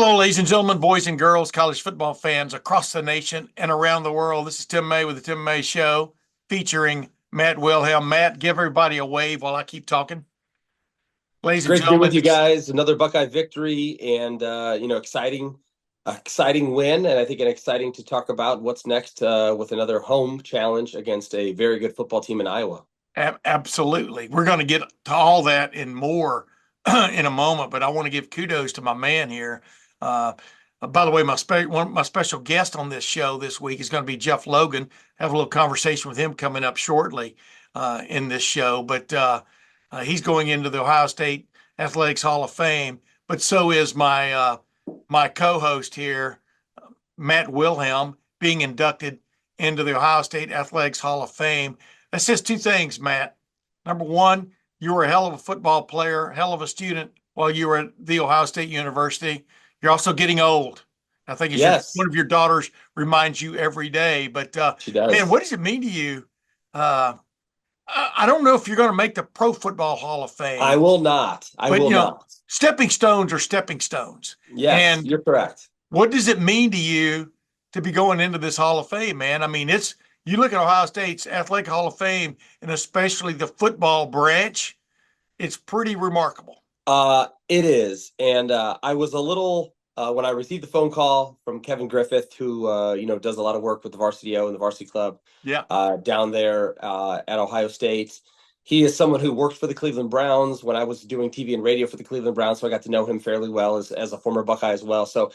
Hello, ladies and gentlemen, boys and girls, college football fans across the nation and around the world. This is Tim May with the Tim May Show featuring Matt Wilhelm. Matt, give everybody a wave while I keep talking. Ladies and Great to be with gentlemen, you guys. Another Buckeye victory and exciting win. And I think an exciting to talk about what's next with another home challenge against a very good football team in Iowa. absolutely. We're going to get to all that and more in a moment, but I want to give kudos to my man here. Uh, by the way, my special guest on this show this week is going to be Jeff Logan. Have a little conversation with him coming up shortly in this show, but he's going into the Ohio State Athletics Hall of Fame. But so is my co-host here, Matt Wilhelm, being inducted into the Ohio State Athletics Hall of Fame. That says two things, Matt. Number one, you were a hell of a football player, hell of a student while you were at the Ohio State University. You're also getting old. I think Yes, one of your daughters reminds you every day. But she man, does. what does it mean to you? Uh, I don't know if you're going to make the Pro Football Hall of I Fame, will not. I but will not. stepping stones are stepping stones. Yes, And you're correct. what does it mean to you to be going into this Hall of Fame, man? I mean, you look at Ohio State's Athletic Hall of Fame, and especially the football branch, it's pretty remarkable. It is. And I was a little when I received the phone call from Kevin Griffith, who does a lot of work with the Varsity O and the Varsity Club Yeah. down there at Ohio State. He is someone who worked for the Cleveland Browns when I was doing TV and radio for the Cleveland Browns, so I got to know him fairly well as a former Buckeye as well. So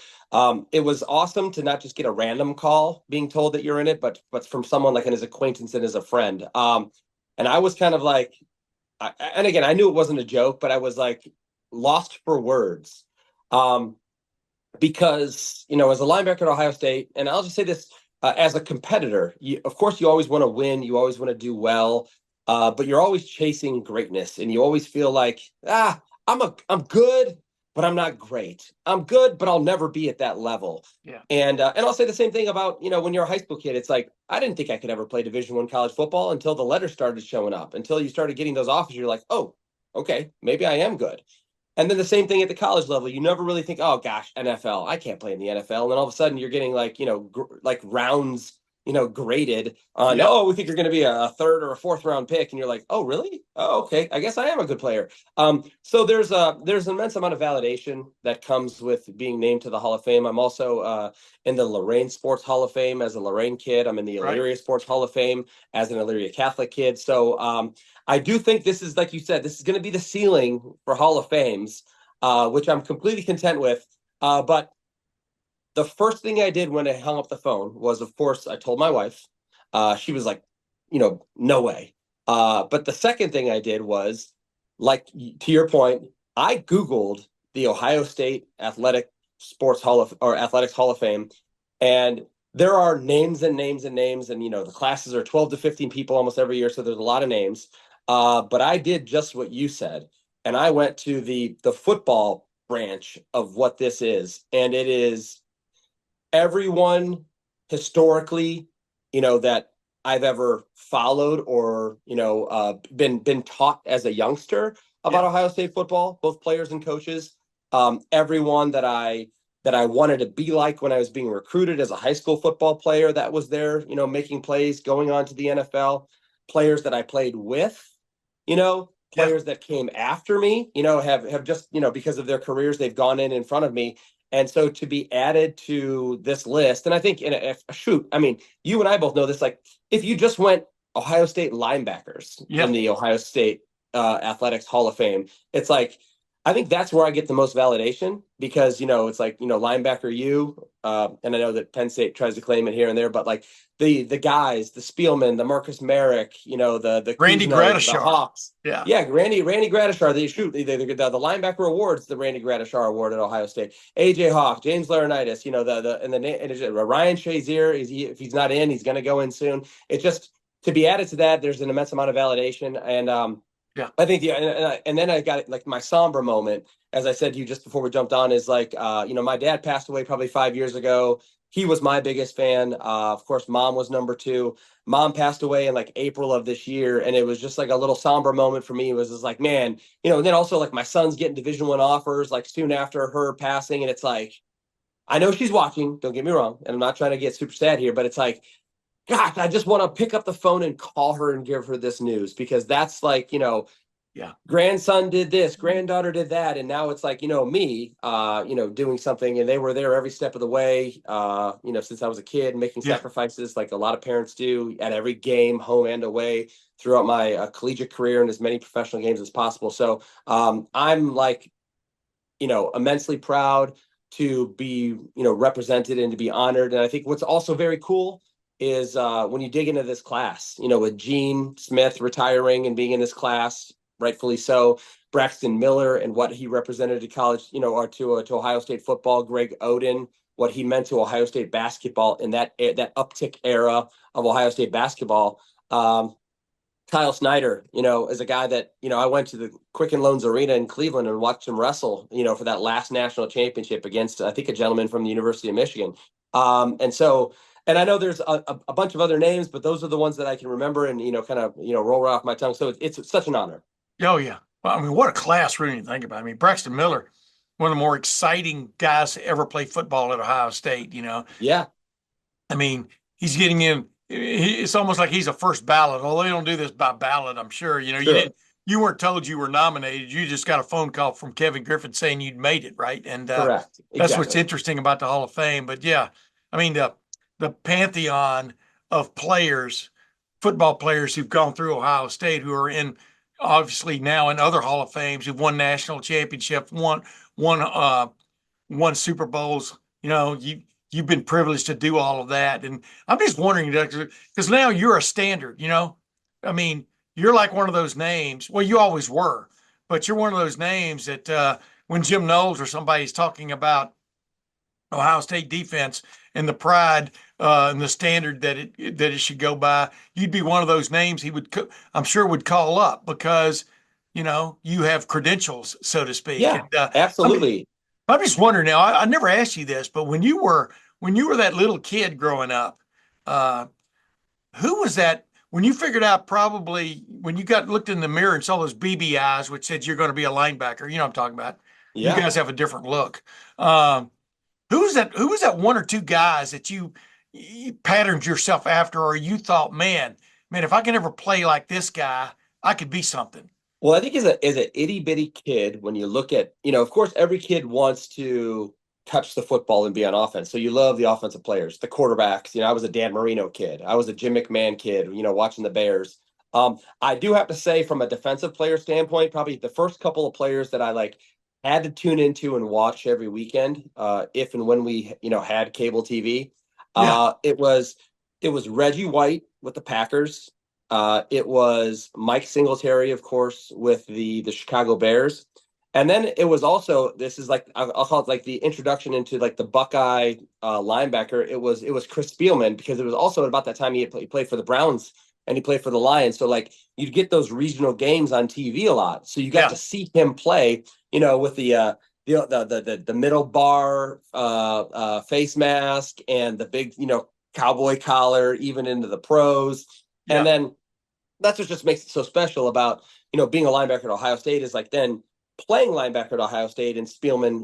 it was awesome to not just get a random call being told that you're in it, but from someone like his acquaintance and as a friend. And I was kind of like, and again, I knew it wasn't a joke, but I was like lost for words. Because, as a linebacker at Ohio State, and I'll just say this, as a competitor, of course, you always want to win. You always want to do well, but you're always chasing greatness. And you always feel like, I'm good, but I'm not great. I'm good, but I'll never be at that level. Yeah. And I'll say the same thing about, when you're a high school kid, it's like, I didn't think I could ever play Division I college football until the letters started showing up, until you started getting those offers. You're like, oh, okay, maybe I am good. And then the same thing at the college level. You never really think, oh gosh, NFL, I can't play in the NFL. And then all of a sudden you're getting like, like rounds, graded on, Yeah. oh, we think you're going to be a third or a fourth round pick. And you're like, oh, really? Oh, okay. I guess I am a good player. So there's an immense amount of validation that comes with being named to the Hall of Fame. I'm also in the Lorraine Sports Hall of Fame as a Lorraine kid. I'm in the Right. Elyria Sports Hall of Fame as an Elyria Catholic kid. So I do think this is, like you said, this is going to be the ceiling for Hall of Fames, which I'm completely content with. But the first thing I did when I hung up the phone was, of course, I told my wife. She was like, no way. But the second thing I did was, like, to your point, I Googled the Ohio State Athletics Hall of Fame, and there are names and names and names, and the classes are 12 to 15 people almost every year, so there's a lot of names. But I did just what you said, and I went to the football branch of what this is, and it is everyone historically, that I've ever followed or been taught as a youngster about Yeah. Ohio State football, both players and coaches. Everyone that I wanted to be like when I was being recruited as a high school football player that was there, making plays, going on to the NFL, players that I played with, Yeah. players that came after me, have just, because of their careers, they've gone in front of me. And so to be added to this list, and I think I mean, you and I both know this, like if you just went Ohio State linebackers in Yeah. the Ohio State Athletics Hall of Fame, it's like, I think that's where I get the most validation because, it's like, linebacker and I know that Penn State tries to claim it here and there, but like the guys, the Spielman, the Marcus Merrick, the Randy Kuznos, the Gradishar. Hawks. Yeah. Yeah, Randy Gradishar, the linebacker awards, the Randy Gradishar award at Ohio State. AJ Hawk, James Laurinaitis, Ryan Shazier, if he's not in, he's going to go in soon. It's just to be added to that, there's an immense amount of validation. And Yeah. I think and then I got like my somber moment, as I said to you just before we jumped on, is like my dad passed away probably 5 years ago. He was my biggest fan. Of course, mom was number two. Mom passed away in like April of this year, and it was just like a little somber moment for me. It was just like, man, and then also like my son's getting Division I offers like soon after her passing, and it's like, I know she's watching. Don't get me wrong, and I'm not trying to get super sad here, but it's like, gosh, I just want to pick up the phone and call her and give her this news because that's like, Yeah. grandson did this, granddaughter did that, and now it's like, me, doing something, and they were there every step of the way, since I was a kid, making Yeah. sacrifices like a lot of parents do at every game, home and away, throughout my collegiate career and as many professional games as possible. So I'm like, immensely proud to be, represented and to be honored. And I think what's also very cool is when you dig into this class, with Gene Smith retiring and being in this class, rightfully so, Braxton Miller and what he represented to college, or to Ohio State football, Greg Oden, what he meant to Ohio State basketball in that uptick era of Ohio State basketball. Kyle Snyder, is a guy that, I went to the Quicken Loans Arena in Cleveland and watched him wrestle, for that last national championship against, I think, a gentleman from the University of Michigan. And I know there's a bunch of other names, but those are the ones that I can remember and, kind of, roll right off my tongue. So it's such an honor. Oh, yeah. Well, I mean, what a class, really, you think about it. I mean, Braxton Miller, one of the more exciting guys to ever play football at Ohio State. Yeah, I mean, he's getting in. It's almost like he's a first ballot. Although they don't do this by ballot, I'm sure. sure. You weren't told you were nominated. You just got a phone call from Kevin Griffin saying you'd made it, right? And Correct. that's what's Exactly. interesting about the Hall of Fame. But yeah, I mean, the pantheon of players, football players who've gone through Ohio State, who are in obviously now in other Hall of Fames, who've won national championship, won won Super Bowls. You've been privileged to do all of that, and I'm just wondering because now you're a standard. I mean, you're like one of those names. Well, you always were, but you're one of those names that when Jim Knowles or somebody's talking about Ohio State defense and the pride and the standard that it should go by, you'd be one of those names he would, I'm sure, would call up because you have credentials, so to speak. Yeah, And absolutely. I'm just wondering now. I never asked you this, but when you were that little kid growing up, uh, who was that? When you figured out probably when you got looked in the mirror and saw those BB eyes, which said you're going to be a linebacker. You know what I'm talking about. You Yeah. guys have a different look. Um, who's that? Who was that one or two guys that you patterned yourself after, or you thought, man, if I can ever play like this guy, I could be something. Well, I think as an itty bitty kid, when you look at, of course, every kid wants to touch the football and be on offense. So you love the offensive players, the quarterbacks. I was a Dan Marino kid. I was a Jim McMahon kid, watching the Bears. I do have to say, from a defensive player standpoint, probably the first couple of players that I like had to tune into and watch every weekend, if and when we, had cable TV. Yeah, It was Reggie White with the Packers. It was Mike Singletary, of course, with the Chicago Bears. And then it was also, this is like, I'll call it like the introduction into like the Buckeye linebacker. It was Chris Spielman, because it was also about that time he played for the Browns and he played for the Lions. So like you'd get those regional games on TV a lot. So you got yeah, to see him play, with the middle bar face mask and the big, cowboy collar, even into the pros. And yeah, then that's what just makes it so special about, being a linebacker at Ohio State, is like then playing linebacker at Ohio State, and Spielman,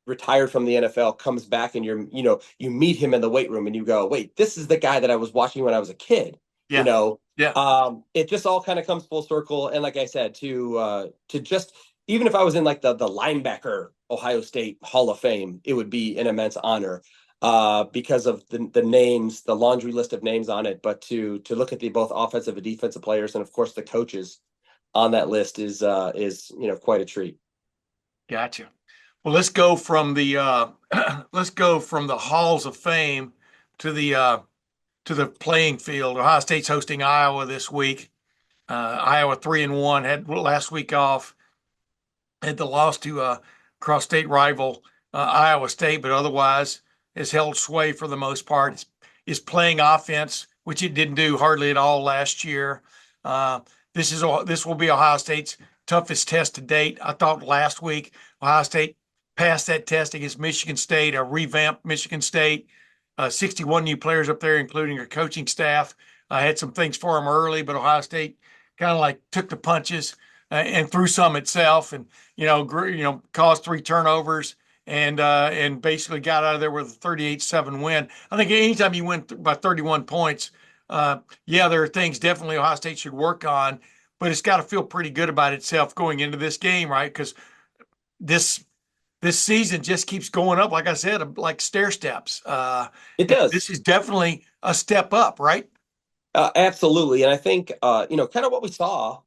retired from the NFL, comes back, and you meet him in the weight room and you go, wait, this is the guy that I was watching when I was a kid. you yeah, know yeah. it just all kind of comes full circle. And like I said, to just, even if I was in like the linebacker Ohio State Hall of Fame, it would be an immense honor, because of the names, the laundry list of names on it. But to look at the both offensive and defensive players, and of course the coaches on that list, is quite a treat. Gotcha. Well, let's go from the let's go from the halls of fame to the playing field. Ohio State's hosting Iowa this week. Iowa 3-1, had last week off, had the loss to cross-state rival Iowa State, but otherwise has held sway for the most part. Is playing offense, which it didn't do hardly at all last year. Uh, this will be Ohio State's toughest test to date. I thought last week Ohio State passed that test against Michigan State, a revamped Michigan State. 61 new players up there, including your coaching staff. I had some things for them early, but Ohio State kind of like took the punches and threw some itself, and caused 3 turnovers and basically got out of there with a 38-7 win. I think anytime you win by 31 points, yeah, there are things definitely Ohio State should work on, but it's got to feel pretty good about itself going into this game, right? Because this this season just keeps going up, like I said, like stair steps. It And does. this is definitely a step up, right? Absolutely. And I think, kind of what we saw,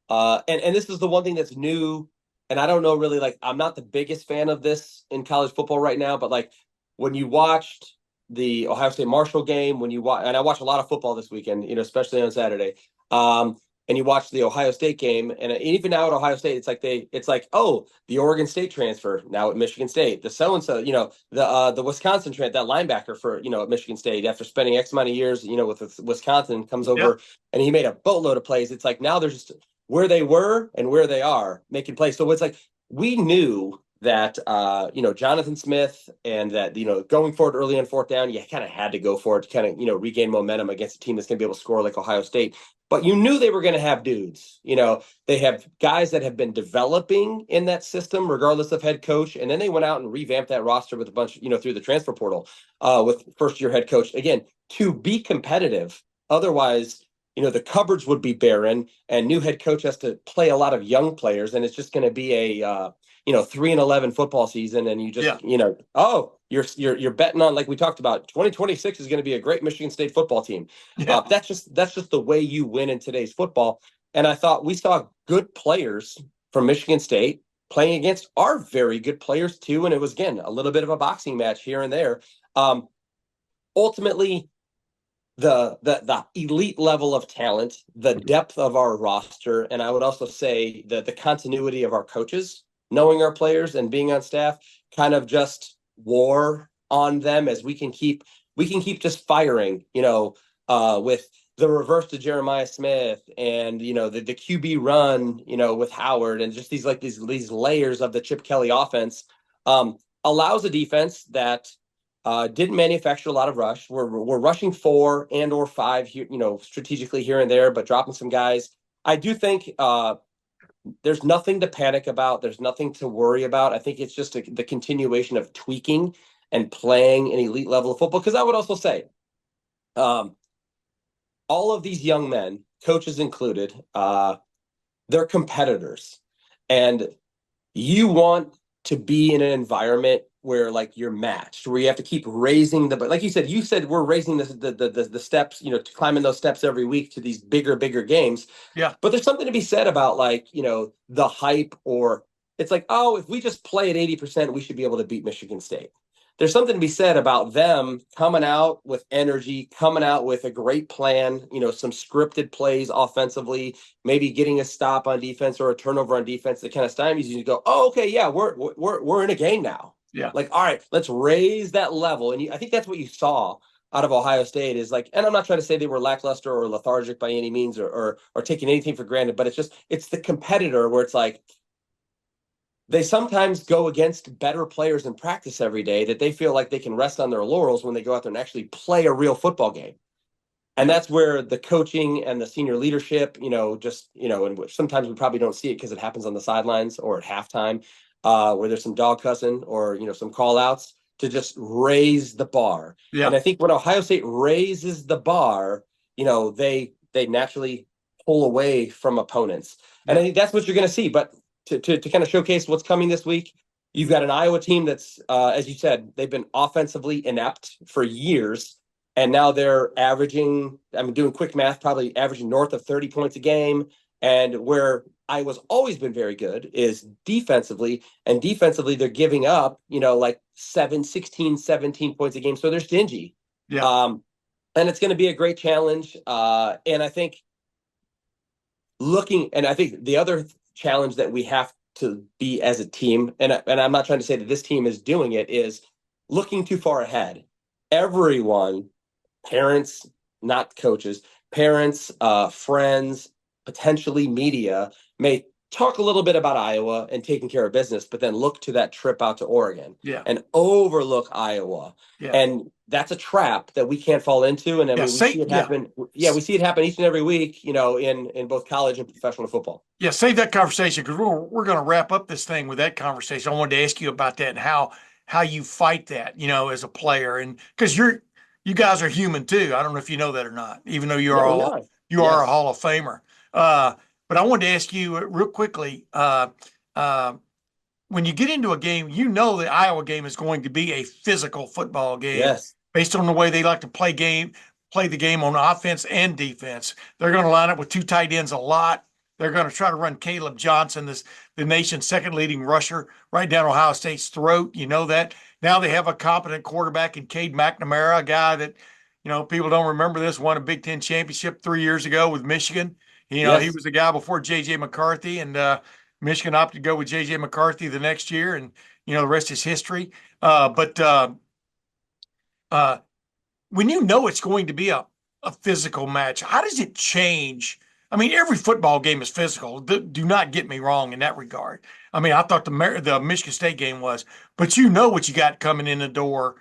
and this is the one thing that's new. And I don't know really, like, I'm not the biggest fan of this in college football right now, but like when you watched the Ohio State Marshall game, when you watch, and I watched a lot of football this weekend, especially on Saturday. And you watch the Ohio State game, and even now at Ohio State, it's like, oh, the Oregon State transfer now at Michigan State, the so and so, the Wisconsin that linebacker for at Michigan State after spending X amount of years, with Wisconsin comes Yep. over and he made a boatload of plays. It's like now there's just where they were and where they are making plays. So it's like we knew that Jonathan Smith and that going for it early on fourth down, you kind of had to go for it to kind of regain momentum against a team that's going to be able to score like Ohio State. But you knew they were going to have dudes. They have guys that have been developing in that system, regardless of head coach. And then they went out and revamped that roster with a bunch, through the transfer portal, with first-year head coach again to be competitive. Otherwise, the cupboards would be barren, and new head coach has to play a lot of young players, and it's just going to be a 3-11 football season, and you just you're betting on, like we talked about, 2026 is going to be a great Michigan State football team. Yeah. That's just the way you win in today's football. And I thought we saw good players from Michigan State playing against our very good players too, and it was again a little bit of a boxing match here and there. Ultimately, the elite level of talent, the depth of our roster, and I would also say the continuity of our coaches, knowing our players and being on staff, kind of just wore on them as we can keep just firing, with the reverse to Jeremiah Smith and the QB run, with Howard, and just these layers of the Chip Kelly offense, allows a defense that didn't manufacture a lot of rush. We're rushing 4 and or 5 here, strategically here and there, but dropping some guys. I do think there's nothing to panic about. There's nothing to worry about. I think it's just the continuation of tweaking and playing an elite level of football. Because I would also say, all of these young men, coaches included, they're competitors, and you want to be in an environment where like you're matched, where you have to keep raising but like you said we're raising the steps, climbing those steps every week to these bigger games. Yeah. But there's something to be said about like, the hype, or it's like, oh, if we just play at 80%, we should be able to beat Michigan State. There's something to be said about them coming out with energy, coming out with a great plan, some scripted plays offensively, maybe getting a stop on defense or a turnover on defense that kind of stymies you to go, oh, okay, yeah, we're in a game now. Yeah. Like, all right, let's raise that level. And I think that's what you saw out of Ohio State is like, and I'm not trying to say they were lackluster or lethargic by any means or taking anything for granted, but it's the competitor where it's like, they sometimes go against better players in practice every day that they feel like they can rest on their laurels when they go out there and actually play a real football game. And that's where the coaching and the senior leadership, and which sometimes we probably don't see it because it happens on the sidelines or at halftime, where there's some dog cussing or, some call outs to just raise the bar. Yeah. And I think when Ohio State raises the bar, they naturally pull away from opponents. And I think that's what you're going to see. But to kind of showcase what's coming this week, you've got an Iowa team that's, as you said, they've been offensively inept for years. And now they're averaging, I'm doing quick math, probably averaging north of 30 points a game. And where Iowa's always been very good is defensively. And defensively, they're giving up, like 16, 17 points a game. So they're stingy. Yeah. And it's going to be a great challenge. And I think the other challenge that we have to be as a team, and I'm not trying to say that this team is doing it, is looking too far ahead. Everyone, parents, not coaches, parents, friends, potentially media, may talk a little bit about Iowa and taking care of business, but then look to that trip out to Oregon and overlook Iowa. Yeah. And that's a trap that we can't fall into. And we see it happen. Yeah, we see it happen each and every week, in both college and professional football. Yeah, save that conversation because we're going to wrap up this thing with that conversation. I wanted to ask you about that and how how you fight that, as a player, and because you guys are human too. I don't know if you know that or not, even though Yeah, we are. you are a Yes. Hall of Famer. But I wanted to ask you real quickly. Uh, when you get into a game, the Iowa game is going to be a physical football game Yes. based on the way they like to play the game on offense and defense. They're going to line up with two tight ends a lot. They're going to try to run Caleb Johnson, the nation's second leading rusher, right down Ohio State's throat. You know that. Now they have a competent quarterback in Cade McNamara, a guy that, people don't remember this, won a Big Ten championship 3 years ago with Michigan. He Yes. was the guy before J.J. McCarthy, and Michigan opted to go with J.J. McCarthy the next year, and the rest is history. But when it's going to be a physical match, how does it change? I mean, every football game is physical. Do not get me wrong in that regard. I mean, I thought the Michigan State game was, but what you got coming in the door,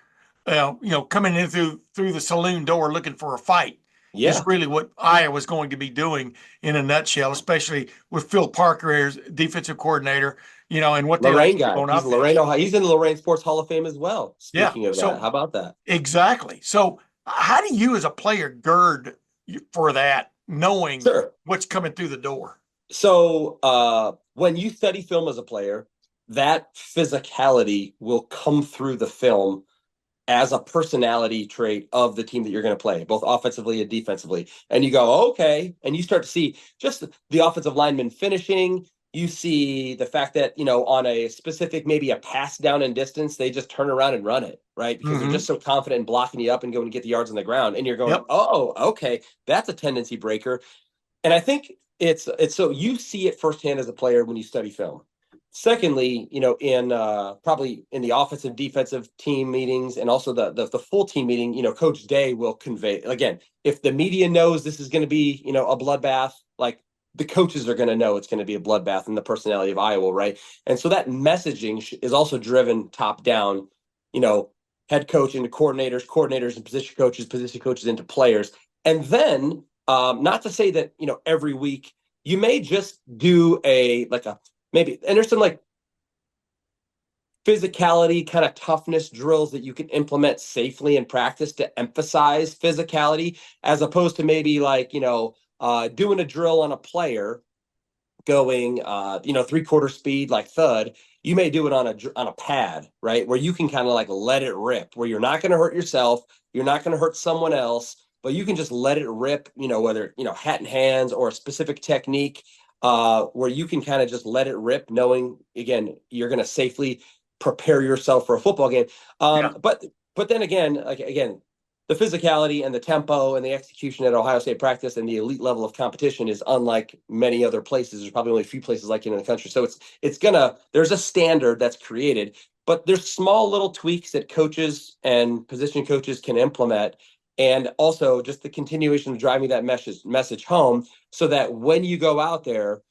coming in through the saloon door looking for a fight is Yeah. really what Iowa's going to be doing in a nutshell, especially with Phil Parker as defensive coordinator, and what they like Lorraine to do guy. on He's Lorraine, offense. Ohio. He's in the Lorraine Sports Hall of Fame as well. Yeah. Speaking of that, So how about that? exactly. So how do you as a player gird for that, knowing Sure. what's coming through the door? So when you study film as a player, that physicality will come through the film as a personality trait of the team that you're going to play, both offensively and defensively. And you go, okay. And you start to see just the offensive lineman finishing. You see the fact that, on a specific, maybe a pass down in distance, they just turn around and run it, right? Because they're Mm-hmm. just so confident in blocking you up and going to get the yards on the ground. And you're going, Yep. oh, okay, that's a tendency breaker. And I think it's so you see it firsthand as a player when you study film. Secondly, in probably in the offensive defensive team meetings and also the full team meeting, Coach Day will convey again, if the media knows this is going to be, a bloodbath, like the coaches are going to know it's going to be a bloodbath in the personality of Iowa, right? And so that messaging is also driven top down, head coach into coordinators and position coaches into players. And then not to say that, every week you may just do maybe, and there's some like physicality kind of toughness drills that you can implement safely in practice to emphasize physicality, as opposed to maybe doing a drill on a player going 3/4 speed like thud. You may do it on a pad, right, where you can kind of like let it rip, where you're not going to hurt yourself, you're not going to hurt someone else, but you can just let it rip, whether hat and hands or a specific technique, where you can kind of just let it rip, knowing again you're going to safely prepare yourself for a football game. Yeah. But then again, the physicality and the tempo and the execution at Ohio State practice and the elite level of competition is unlike many other places. There's probably only a few places like it in the country. So there's a standard that's created, but there's small little tweaks that coaches and position coaches can implement. And also just the continuation of driving that message home so that when you go out there,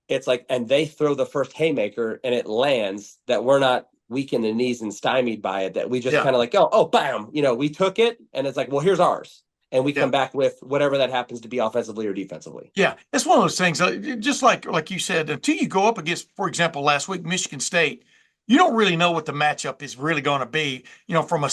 it's like, and they throw the first haymaker and it lands, that we're not weak in the knees and stymied by it, that we just Yeah. kind of like, oh, bam, we took it and it's like, well, here's ours. And we Yeah. come back with whatever that happens to be offensively or defensively. Yeah. It's one of those things, just like you said, until you go up against, for example, last week, Michigan State, you don't really know what the matchup is really going to be, from a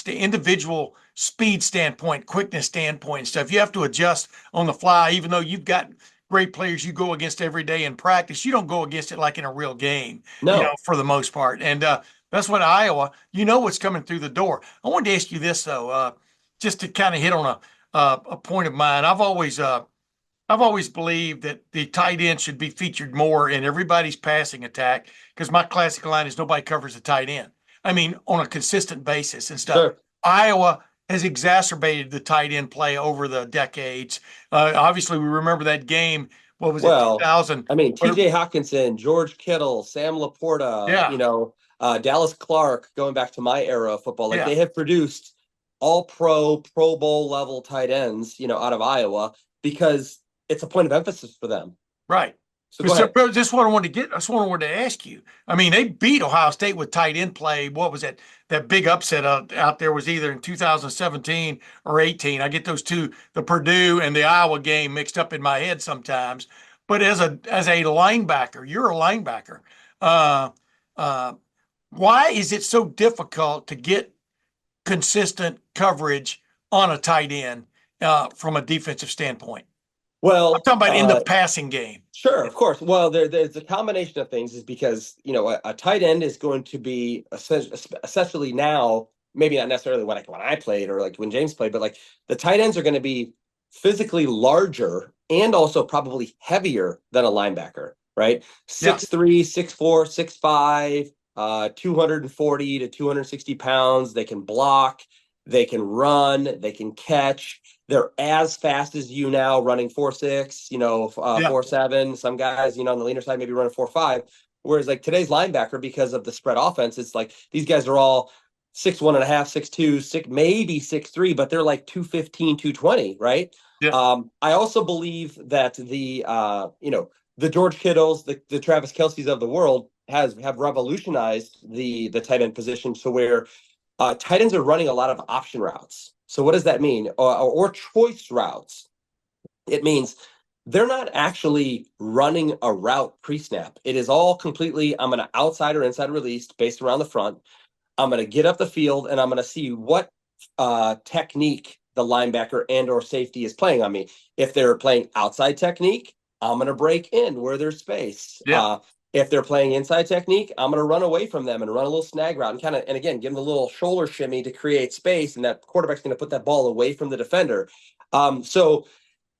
individual speed standpoint, quickness standpoint and stuff. You have to adjust on the fly, even though you've got great players you go against every day in practice. You don't go against it like in a real game, No. for the most part. And that's what Iowa, what's coming through the door. I wanted to ask you this, though, just to kind of hit on a point of mine. I've always believed that the tight end should be featured more in everybody's passing attack, because my classic line is nobody covers the tight end. I mean, on a consistent basis and stuff. Sure. Iowa has exacerbated the tight end play over the decades. Obviously, we remember that game. What was it, Well, 2000? I mean, TJ Hawkinson, George Kittle, Sam Laporta, Yeah, Dallas Clark, going back to my era of football, like yeah, they have produced all Pro Bowl level tight ends, out of Iowa, because it's a point of emphasis for them. right. So go ahead. But this what I wanted to get. That's what I wanted to ask you. I mean, they beat Ohio State with tight end play. What was it? That big upset out there was either in 2017 or 18. I get those two, the Purdue and the Iowa game, mixed up in my head sometimes. But as a linebacker, you're a linebacker. Uh, uh, Why is it so difficult to get consistent coverage on a tight end from a defensive standpoint? I'm Well, talking about in the passing game. sure, of course. Well, there's a combination of things, is because, a tight end is going to be essentially now, maybe not necessarily when I played or like when James played, but like the tight ends are going to be physically larger and also probably heavier than a linebacker, right? Yeah. 6'3", 6'4", 6'5", 240 to 260 pounds. They can block, they can run, they can catch. They're as fast as you now, running 4.6, Yeah. 4.7. Some guys, on the leaner side, maybe running 4.5. Whereas like today's linebacker, because of the spread offense, it's like these guys are all 6'1" and a half, 6'2", maybe 6'3", but they're like 215, 220, right? Yeah. I also believe that the George Kittles, the Travis Kelce's of the world have revolutionized the tight end position to where tight ends are running a lot of option routes. So what does that mean? Or choice routes. It means they're not actually running a route pre-snap. It is all completely, I'm going to outside or inside release based around the front. I'm going to get up the field and I'm going to see what technique the linebacker and or safety is playing on me. If they're playing outside technique, I'm going to break in where there's space. Yeah. If they're playing inside technique, I'm going to run away from them and run a little snag route and again, give them a little shoulder shimmy to create space. And that quarterback's going to put that ball away from the defender. So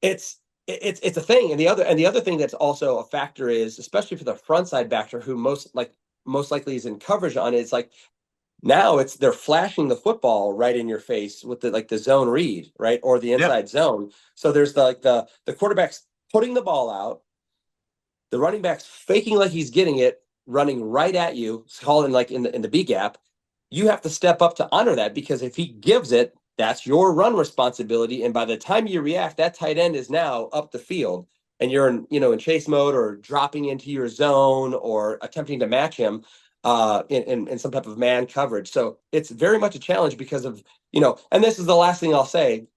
it's a thing. And the other thing that's also a factor is, especially for the front side backer who most likely is in coverage on it, it's like now they're flashing the football right in your face with the zone read, right? Or the Yeah. inside zone. So there's the quarterback's putting the ball out, the running back's faking like he's getting it, running right at you, calling like in the B gap. You have to step up to honor that, because if he gives it, that's your run responsibility. And by the time you react, that tight end is now up the field and you're in chase mode or dropping into your zone or attempting to match him in some type of man coverage. So it's very much a challenge because of, and this is the last thing I'll say,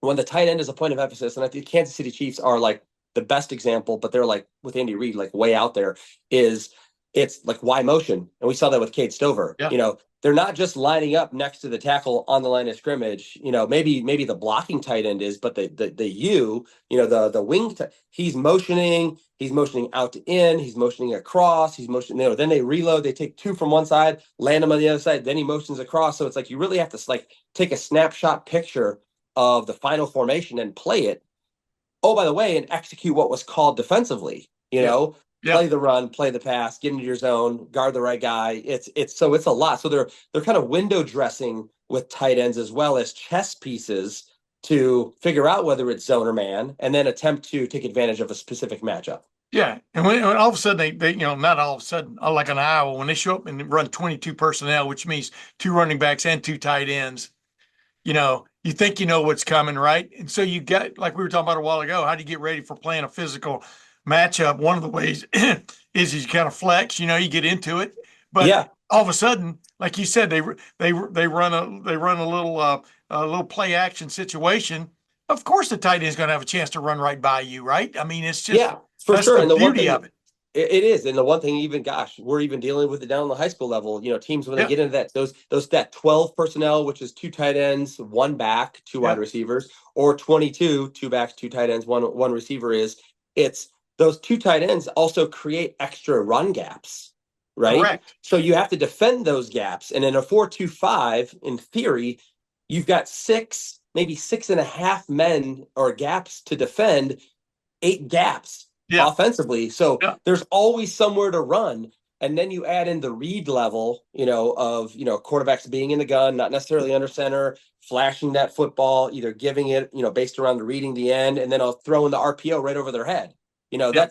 when the tight end is a point of emphasis, and I think Kansas City Chiefs are like the best example, but they're like with Andy Reid, like way out there, is it's like Y motion. And we saw that with Cade Stover. Yeah. They're not just lining up next to the tackle on the line of scrimmage. Maybe the blocking tight end is, but the wing, he's motioning out to in, he's motioning across, he's motioning, then they reload, they take two from one side, land them on the other side, then he motions across. So it's like you really have to like take a snapshot picture of the final formation and play it. Oh, by the way, and execute what was called defensively, Yeah. play the run, play the pass, get into your zone, guard the right guy. It's a lot. So they're kind of window dressing with tight ends as well as chess pieces to figure out whether it's zone or man, and then attempt to take advantage of a specific matchup. Yeah. And when all of a sudden they not all of a sudden, like an Iowa, when they show up and run 22 personnel, which means two running backs and two tight ends, you think you know what's coming, right? And so you get, like we were talking about a while ago, how do you get ready for playing a physical matchup? One of the ways is you kind of flex, you get into it, but Yeah. all of a sudden, like you said, they run a little play action situation. Of course, the tight end is going to have a chance to run right by you, right? I mean, it's just Yeah, for that's sure. the And the one beauty thing of it. it is, and the one thing, even gosh, we're even dealing with it down on the high school level. Teams when they Yeah, get into that 12 personnel, which is two tight ends, one back, two yeah, wide receivers, or 22, two backs, two tight ends, one receiver, it's those two tight ends also create extra run gaps, right? correct. So you have to defend those gaps. And in a 4-2-5, in theory, you've got maybe 6.5 men or gaps to defend, 8 gaps Yeah, offensively. So yeah, there's always somewhere to run. And then you add in the read level, of, quarterbacks being in the gun, not necessarily under center, flashing that football, either giving it, based around the reading the end, and then I'll throw in the RPO right over their head. yeah.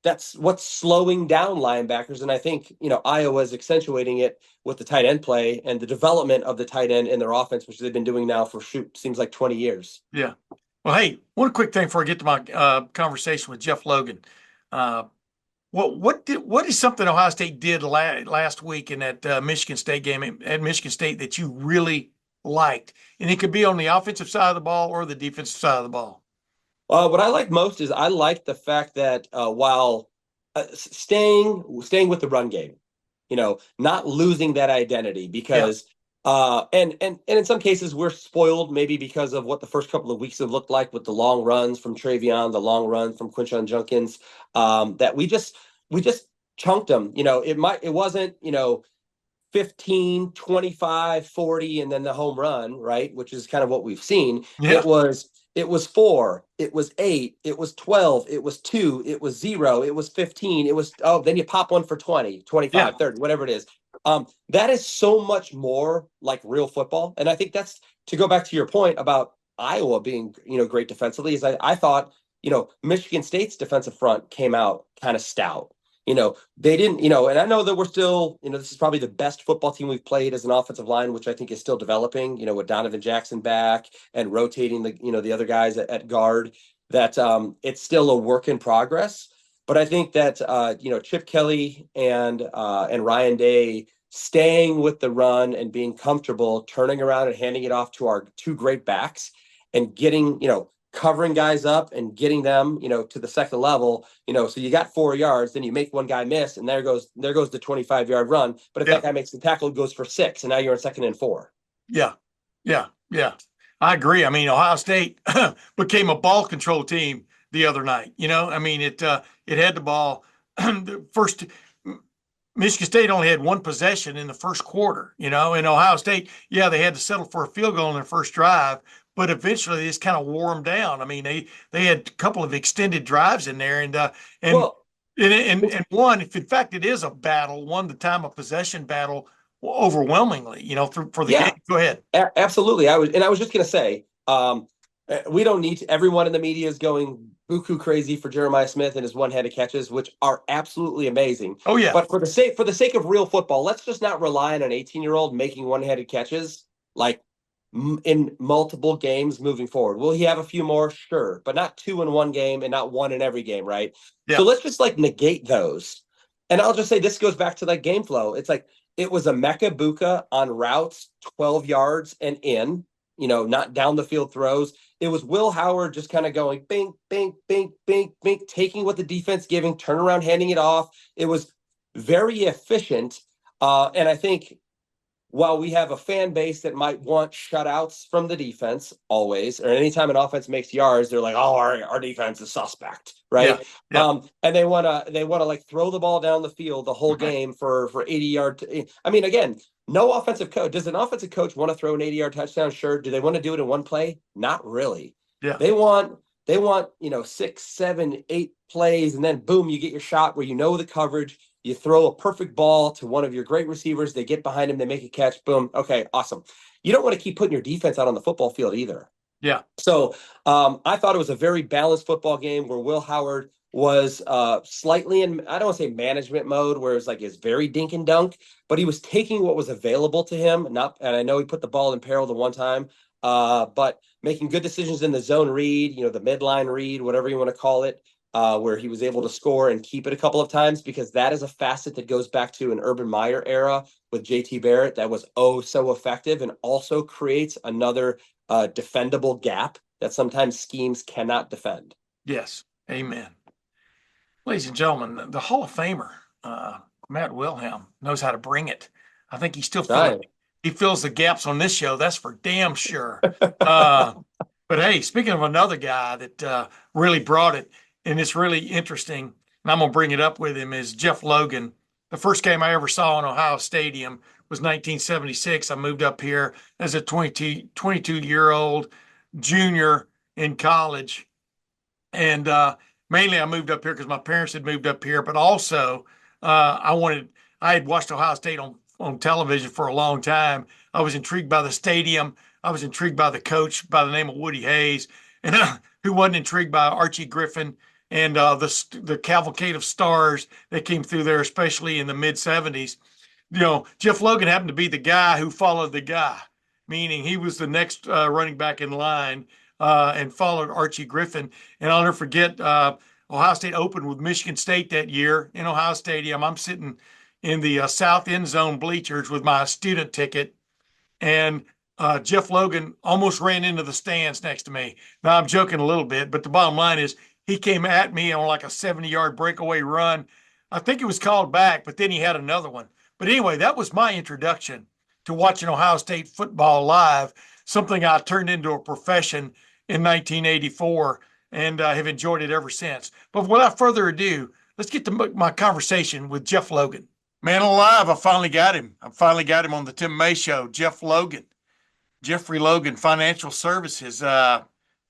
That's what's slowing down linebackers. And I think, Iowa's accentuating it with the tight end play and the development of the tight end in their offense, which they've been doing now for seems like 20 years. Yeah. Well, hey, one quick thing before I get to my conversation with Jeff Logan. Uh, what is something Ohio State did last week in that Michigan State game at Michigan State that you really liked? And it could be on the offensive side of the ball or the defensive side of the ball. What I like most is I like the fact that while staying with the run game, not losing that identity Yeah. because and in some cases we're spoiled maybe because of what the first couple of weeks have looked like with the long runs from Travion, the long run from Quinshon Junkins, that we just chunked them. It wasn't, 15, 25, 40, and then the home run, right? Which is kind of what we've seen. Yeah. It was 4, it was 8, it was 12, it was 2, it was 0, it was 15, it was then you pop one for 20, Yeah. 25, 30, whatever it is. That is so much more like real football. And I think that's to go back to your point about Iowa being, great defensively, is I thought, Michigan State's defensive front came out kind of stout. They didn't, and I know that we're still, this is probably the best football team we've played as an offensive line, which I think is still developing, with Donovan Jackson back and rotating the other guys at guard, that it's still a work in progress. But I think that, Chip Kelly and Ryan Day staying with the run and being comfortable, turning around and handing it off to our two great backs and getting, covering guys up and getting them, to the second level, so you got 4 yards, then you make one guy miss, and there goes the 25-yard run. But if Yeah. that guy makes the tackle, it goes for 6, and now you're in 2nd and 4. Yeah. Yeah. Yeah. I agree. I mean, Ohio State became a ball control team the other night. I mean, it had the ball. The first Michigan State only had one possession in the first quarter, and Ohio State, yeah, they had to settle for a field goal in their first drive, but eventually they just kind of wore them down. I mean, they had a couple of extended drives in there, and Well, and one, if in fact it is a battle, won the time of possession battle overwhelmingly, for the game. yeah, Go ahead. absolutely. I was just gonna say, we don't need to, everyone in the media is going buku crazy for Jeremiah Smith and his one-handed catches, which are absolutely amazing. Oh yeah, But for the sake of real football, let's just not rely on an 18-year-old making one-handed catches like in multiple games moving forward. Will he have a few more? Sure, but not 2 in one game and not 1 in every game, right? So yeah, let's just like negate those. And I'll just say this goes back to that game flow. It's like it was a Mecca Buka on routes 12 yards and in, not down the field throws. It was Will Howard just kind of going bink, bink, bink, bink, bink, taking what the defense giving, turn around, handing it off. It was very efficient. And I think while we have a fan base that might want shutouts from the defense always, or anytime an offense makes yards, they're like, oh, our defense is suspect, yeah, right? yeah. And they wanna like throw the ball down the field the whole game for 80-yard. I mean, again, no offensive coach. Does an offensive coach want to throw an 80-yard touchdown? Sure. Do they want to do it in one play? Not really. Yeah. They want 6, 7, 8 plays, and then boom, you get your shot where the coverage. You throw a perfect ball to one of your great receivers. They get behind him. They make a catch. Boom. Okay, awesome. You don't want to keep putting your defense out on the football field either. Yeah. So I thought it was a very balanced football game where Will Howard was slightly in, I don't want to say management mode, where it's like it's very dink and dunk, but he was taking what was available to him. And I know he put the ball in peril the one time, but making good decisions in the zone read, the midline read, whatever you want to call it. Where he was able to score and keep it a couple of times, because that is a facet that goes back to an Urban Meyer era with JT Barrett that was so effective and also creates another defendable gap that sometimes schemes cannot defend. Yes. Amen. Ladies and gentlemen, the Hall of Famer, Matt Wilhelm, knows how to bring it. I think Right. he fills the gaps on this show. That's for damn sure. But hey, speaking of another guy that really brought it, and it's really interesting, and I'm going to bring it up with him, is Jeff Logan. The first game I ever saw in Ohio Stadium was 1976. I moved up here as a 22-year-old junior in college. And mainly I moved up here because my parents had moved up here, but also I had watched Ohio State on television for a long time. I was intrigued by the stadium. I was intrigued by the coach by the name of Woody Hayes, and who wasn't intrigued by Archie Griffin and the cavalcade of stars that came through there, especially in the mid '70s. Jeff Logan happened to be the guy who followed the guy, meaning he was the next running back in line and followed Archie Griffin. And I'll never forget, Ohio State opened with Michigan State that year in Ohio Stadium. I'm sitting in the south end zone bleachers with my student ticket, and Jeff Logan almost ran into the stands next to me. Now I'm joking a little bit, but the bottom line is he came at me on like a 70-yard breakaway run. I think it was called back, but then he had another one. But anyway, that was my introduction to watching Ohio State football live, something I turned into a profession in 1984 and have enjoyed it ever since. But without further ado, let's get to my conversation with Jeff Logan. Man alive, I finally got him. I finally got him on the Tim May Show. Jeff Logan, Jeffrey Logan, Financial Services.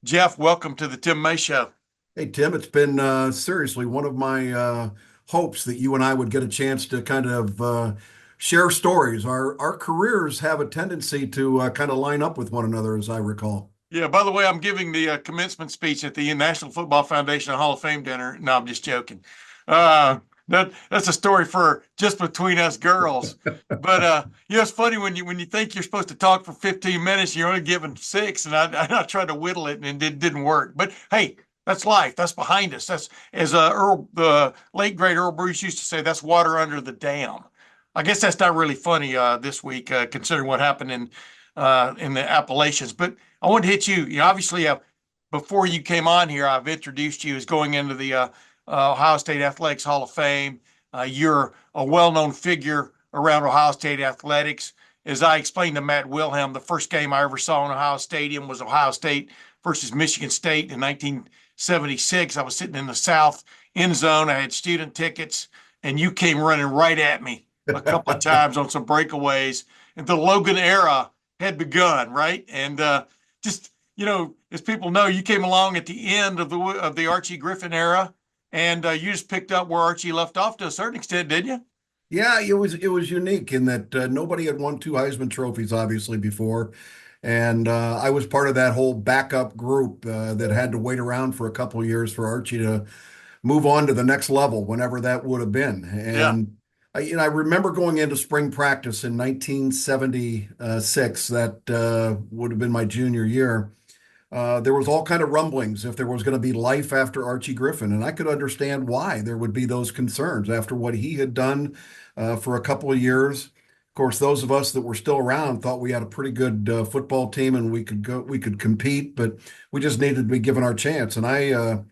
Jeff, welcome to the Tim May Show. Hey, Tim, it's been seriously one of my hopes that you and I would get a chance to kind of share stories. Our careers have a tendency to kind of line up with one another, as I recall. Yeah, by the way, I'm giving the commencement speech at the National Football Foundation Hall of Fame dinner. No, I'm just joking. That's a story for just between us girls. But it's funny when you think you're supposed to talk for 15 minutes, you're only given 6, and I tried to whittle it and it didn't work. But hey, that's life. That's behind us. That's as the late great Earl Bruce used to say. That's water under the dam. I guess that's not really funny this week, considering what happened in the Appalachians. But I want to hit you. You know, obviously, before you came on here, I've introduced you as going into the Ohio State Athletics Hall of Fame. You're a well-known figure around Ohio State athletics. As I explained to Matt Wilhelm, the first game I ever saw in Ohio Stadium was Ohio State versus Michigan State in 1976. I was sitting in the south end zone. I had student tickets, and you came running right at me a couple of times on some breakaways. And the Logan era had begun, right? And just, as people know, you came along at the end of the Archie Griffin era, and you just picked up where Archie left off to a certain extent, didn't you? Yeah, it was unique in that nobody had won 2 Heisman trophies, obviously, before. And I was part of that whole backup group that had to wait around for a couple of years for Archie to move on to the next level, whenever that would have been. Yeah. And I remember going into spring practice in 1976. That would have been my junior year. There was all kind of rumblings if there was going to be life after Archie Griffin, and I could understand why there would be those concerns after what he had done for a couple of years. Of course, those of us that were still around thought we had a pretty good football team and we could compete, but we just needed to be given our chance. And I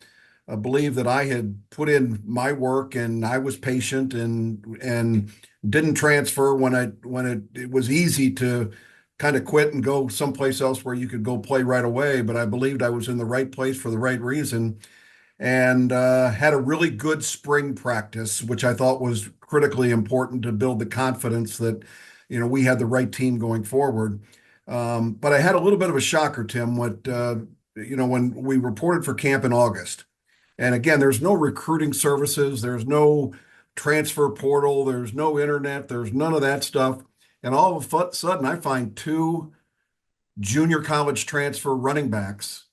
believe that I had put in my work and I was patient and didn't transfer when it was easy to kind of quit and go someplace else where you could go play right away. But I believed I was in the right place for the right reason, and had a really good spring practice, which I thought was critically important to build the confidence that, we had the right team going forward. But I had a little bit of a shocker, Tim, when we reported for camp in August. And again, there's no recruiting services, there's no transfer portal, there's no internet, there's none of that stuff. And all of a sudden, I find 2 junior college transfer running backs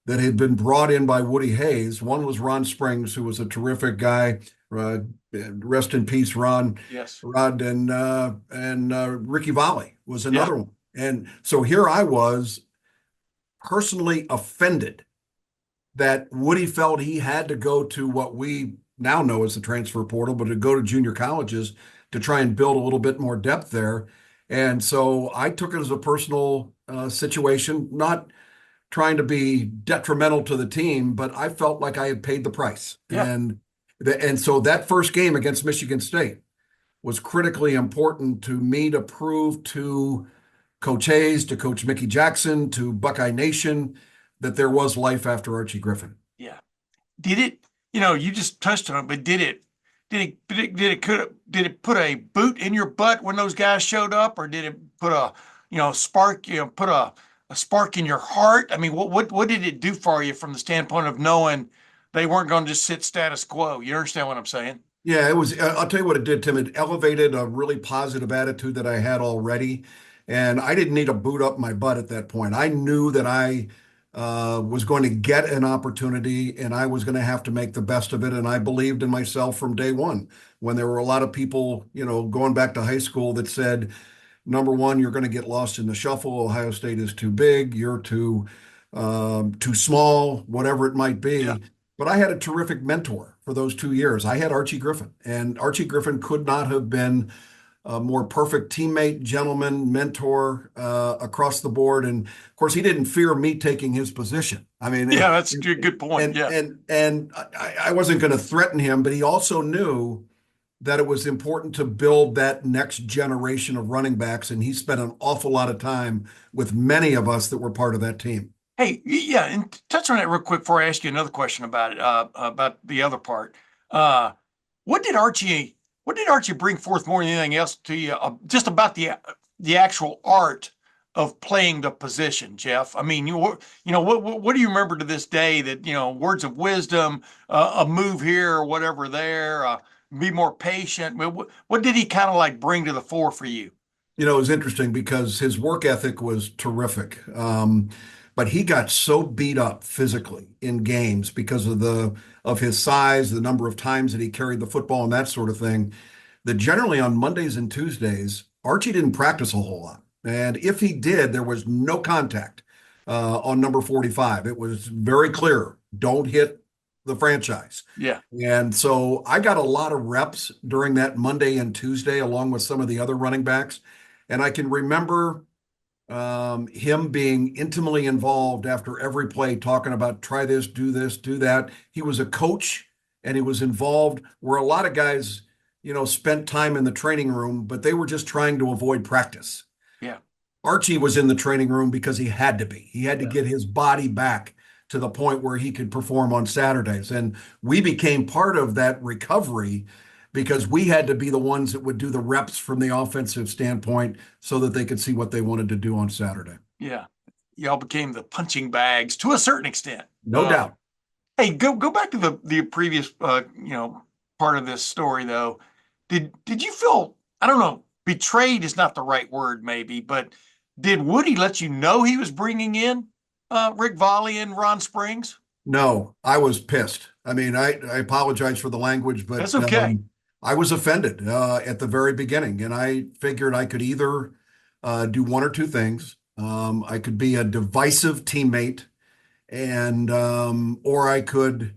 that had been brought in by Woody Hayes. One was Ron Springs, who was a terrific guy. Rest in peace, Ron. Yes. Rod and Ricky Volley was another Yeah. one. And so here I was personally offended that Woody felt he had to go to what we now know as the transfer portal, but to go to junior colleges to try and build a little bit more depth there. And so I took it as a personal situation, not trying to be detrimental to the team, but I felt like I had paid the price. Yeah. And so that first game against Michigan State was critically important to me to prove to Coach Hayes, to Coach Mickey Jackson, to Buckeye Nation, that there was life after Archie Griffin. Yeah. Did it, you just touched on it, but did it put a boot in your butt when those guys showed up, or did it put a, spark, put a spark in your heart? I mean, what did it do for you from the standpoint of knowing they weren't going to just sit status quo? You understand what I'm saying? Yeah, it was. I'll tell you what it did, Tim. It elevated a really positive attitude that I had already. And I didn't need a boot up my butt at that point. I knew that I was going to get an opportunity and I was going to have to make the best of it. And I believed in myself from day one, when there were a lot of people, going back to high school that said, number one, you're going to get lost in the shuffle. Ohio State is too big. You're too small, whatever it might be. Yeah. But I had a terrific mentor for those 2 years. I had Archie Griffin, and Archie Griffin could not have been a more perfect teammate, gentleman, mentor across the board. And of course, he didn't fear me taking his position. I mean, Yeah, that's a good point. and Yeah. and I wasn't going to threaten him, but he also knew that it was important to build that next generation of running backs, and he spent an awful lot of time with many of us that were part of that team. Hey, yeah, and touch on that real quick before I ask you another question about it, about the other part. Uh, what did Archie, what did Archie bring forth more than anything else to you, just about the actual art of playing the position, Jeff? I mean, what do you remember to this day that, words of wisdom, a move here or whatever there, be more patient. What did he kind of like bring to the fore for you? It was interesting because his work ethic was terrific. But he got so beat up physically in games because of his size, the number of times that he carried the football and that sort of thing, that generally on Mondays and Tuesdays, Archie didn't practice a whole lot. And if he did, there was no contact on number 45. It was very clear, don't hit the franchise. Yeah. And so I got a lot of reps during that Monday and Tuesday, along with some of the other running backs. And I can remember him being intimately involved after every play, talking about try this, do that. He was a coach and he was involved where a lot of guys, spent time in the training room, but they were just trying to avoid practice. Yeah. Archie was in the training room because he had to be. He had to get his body back to the point where he could perform on Saturdays. And we became part of that recovery because we had to be the ones that would do the reps from the offensive standpoint so that they could see what they wanted to do on Saturday. Yeah. Y'all became the punching bags to a certain extent. No doubt. Hey, go back to the previous part of this story though. Did you feel, I don't know, betrayed is not the right word maybe, but did Woody let you know he was bringing in Rick Volley and Ron Springs? No, I was pissed. I mean, I apologize for the language, but That's okay. I was offended at the very beginning, and I figured I could either do one or two things. I could be a divisive teammate, and or I could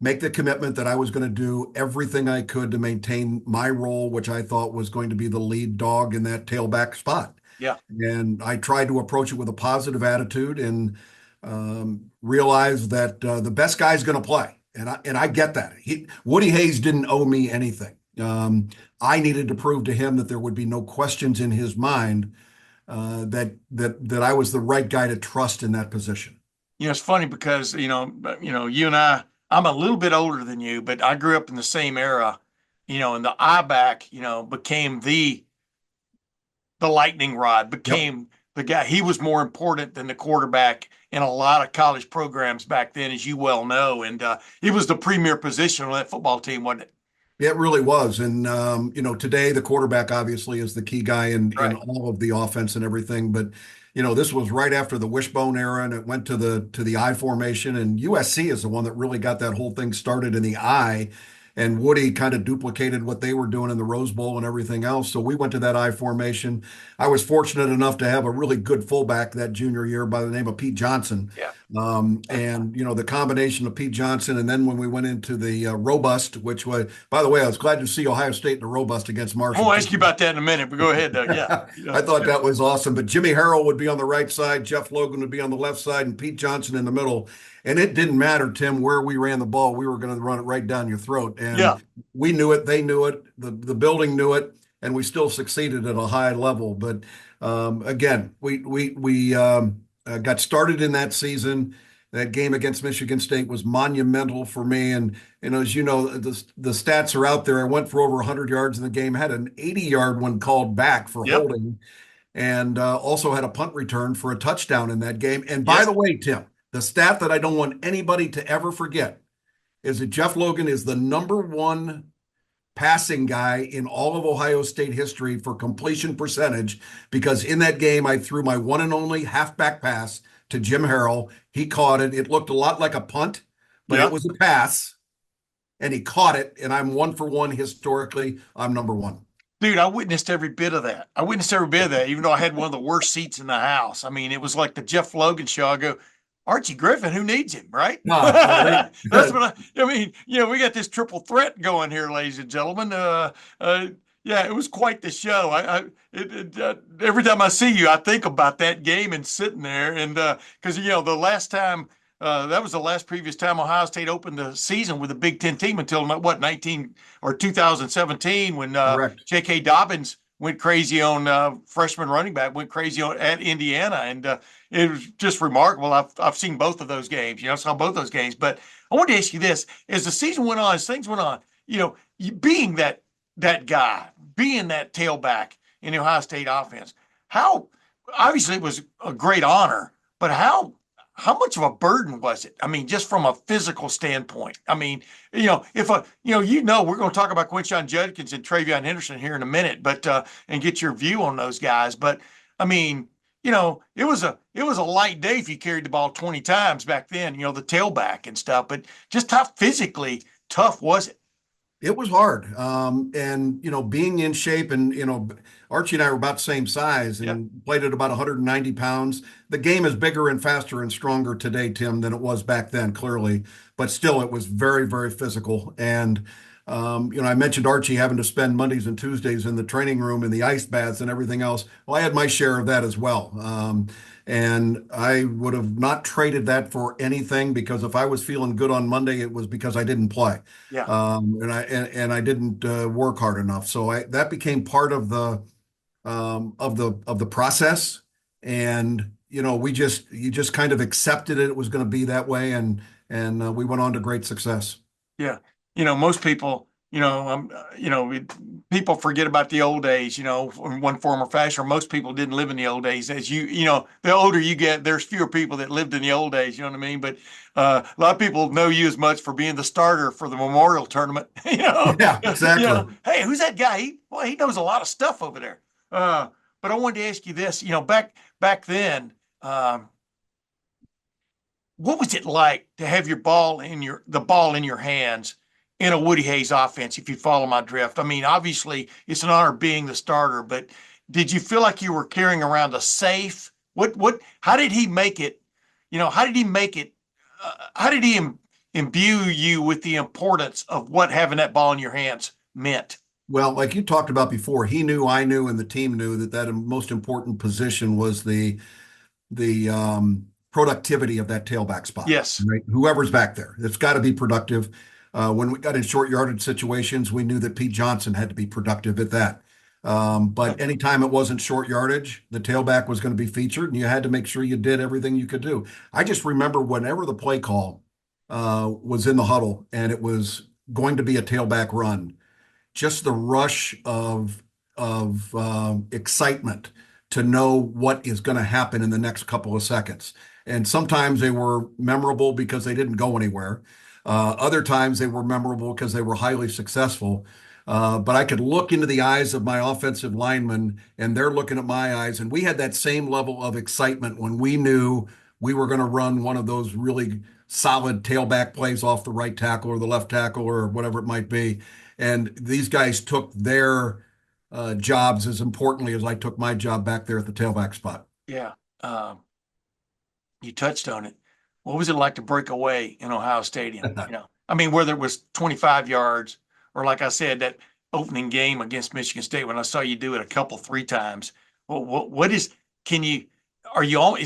make the commitment that I was going to do everything I could to maintain my role, which I thought was going to be the lead dog in that tailback spot. Yeah. And I tried to approach it with a positive attitude and realize that the best guy's going to play. And I get that. Woody Hayes didn't owe me anything. I needed to prove to him that there would be no questions in his mind that I was the right guy to trust in that position. It's funny because you and I'm a little bit older than you, but I grew up in the same era. And the I back, became the lightning rod, became the guy. He was more important than the quarterback in a lot of college programs back then, as you well know. And it was the premier position on that football team, wasn't it? It really was. And, today the quarterback obviously is the key guy in all of the offense and everything. But, this was right after the wishbone era and it went to the I formation. And USC is the one that really got that whole thing started in the I. And Woody kind of duplicated what they were doing in the Rose Bowl and everything else. So we went to that I formation. I was fortunate enough to have a really good fullback that junior year by the name of Pete Johnson. Yeah. And the combination of Pete Johnson, and then when we went into the robust, which was, by the way, I was glad to see Ohio State in the robust against Marshall. I'll ask you about that in a minute, but go ahead, Doug. Yeah. I thought that was awesome. But Jimmy Harrell would be on the right side, Jeff Logan would be on the left side, and Pete Johnson in the middle. And it didn't matter, Tim, where we ran the ball. We were going to run it right down your throat. And we knew it. They knew it. The building knew it. And we still succeeded at a high level. But again, we got started in that season. That game against Michigan State was monumental for me. And as you know, the stats are out there. I went for over 100 yards in the game, had an 80-yard one called back for holding, and also had a punt return for a touchdown in that game. And by the way, Tim, the stat that I don't want anybody to ever forget is that Jeff Logan is the #1 passing guy in all of Ohio State history for completion percentage, because in that game, I threw my one and only halfback pass to Jim Harrell. He caught it. It looked a lot like a punt, but it was a pass, and he caught it, and I'm 1 for 1 historically. I'm #1. Dude, I witnessed every bit of that. Even though I had one of the worst seats in the house. I mean, it was like the Jeff Logan show. I go, Archie Griffin, who needs him, right? That's what I mean. We got this triple threat going here, ladies and gentlemen. It was quite the show. Every time I see you, I think about that game and sitting there. And because, the last time that was the last previous time Ohio State opened the season with a Big Ten team until what 19 or 2017 when Correct. J.K. Dobbins went crazy on freshman running back, went crazy at Indiana, and it was just remarkable. I've seen both of those games, saw both those games. But I wanted to ask you this: as the season went on, as things went on, you being that guy, being that tailback in the Ohio State offense, how obviously it was a great honor, but how much of a burden was it? I mean, just from a physical standpoint. I mean, if we're going to talk about Quinshon Judkins and Travion Henderson here in a minute, but and get your view on those guys. But I mean, it was a light day if you carried the ball 20 times back then. The tailback and stuff. But just how physically tough was it? It was hard. And, being in shape and, Archie and I were about the same size and played at about 190 pounds. The game is bigger and faster and stronger today, Tim, than it was back then, clearly. But still, it was very, very physical. And, I mentioned Archie having to spend Mondays and Tuesdays in the training room in the ice baths and everything else. Well, I had my share of that as well. And I would have not traded that for anything, because if I was feeling good on Monday, it was because I didn't play. Yeah. And I didn't work hard enough. So that became part of the process. And you just kind of accepted it was going to be that way, and we went on to great success. Yeah. Most people, people forget about the old days, in one form or fashion, or most people didn't live in the old days. As the older you get, there's fewer people that lived in the old days, you know what I mean? But a lot of people know you as much for being the starter for the Memorial Tournament, Yeah, exactly. Hey, who's that guy? He knows a lot of stuff over there. But I wanted to ask you this, back then, what was it like to have the ball in your hands in a Woody Hayes offense, if you follow my drift? I mean, obviously it's an honor being the starter, but did you feel like you were carrying around a safe? How did he make it? How did he make it? How did he imbue you with the importance of what having that ball in your hands meant? Well, like you talked about before, he knew, I knew, and the team knew that most important position was the productivity of that tailback spot. Yes. Right? Whoever's back there, it's got to be productive. When we got in short yardage situations, we knew that Pete Johnson had to be productive at that. But anytime it wasn't short yardage, the tailback was going to be featured, and you had to make sure you did everything you could do. I just remember whenever the play call was in the huddle and it was going to be a tailback run, just the rush of excitement to know what is going to happen in the next couple of seconds. And sometimes they were memorable because they didn't go anywhere. Other times they were memorable because they were highly successful. But I could look into the eyes of my offensive linemen, and they're looking at my eyes, and we had that same level of excitement when we knew we were going to run one of those really solid tailback plays off the right tackle or the left tackle or whatever it might be. And these guys took their jobs as importantly as I took my job back there at the tailback spot. Yeah. You touched on it. What was it like to break away in Ohio Stadium? I mean, whether it was 25 yards or, like I said, that opening game against Michigan State when I saw you do it three times. Is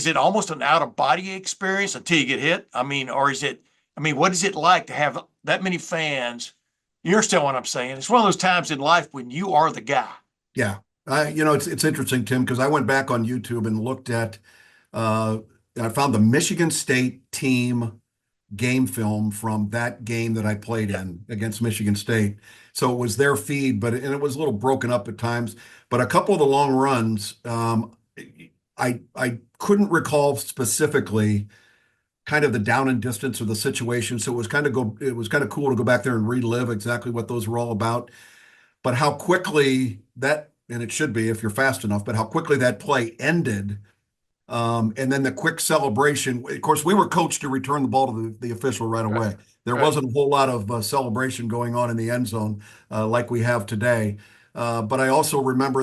it almost an out of body experience until you get hit? I mean, what is it like to have that many fans? You understand what I'm saying? It's one of those times in life when you are the guy. Yeah. It's interesting, Tim, because I went back on YouTube and looked at, I found the Michigan State team game film from that game that I played in against Michigan State. So it was their feed, and it was a little broken up at times. But a couple of the long runs, I couldn't recall specifically kind of the down and distance of the situation. So it was kind of cool to go back there and relive exactly what those were all about. But how quickly that, and it should be if you're fast enough, but how quickly that play ended. And then the quick celebration. Of course, we were coached to return the ball to the official right away. There wasn't a whole lot of celebration going on in the end zone like we have today. But I also remember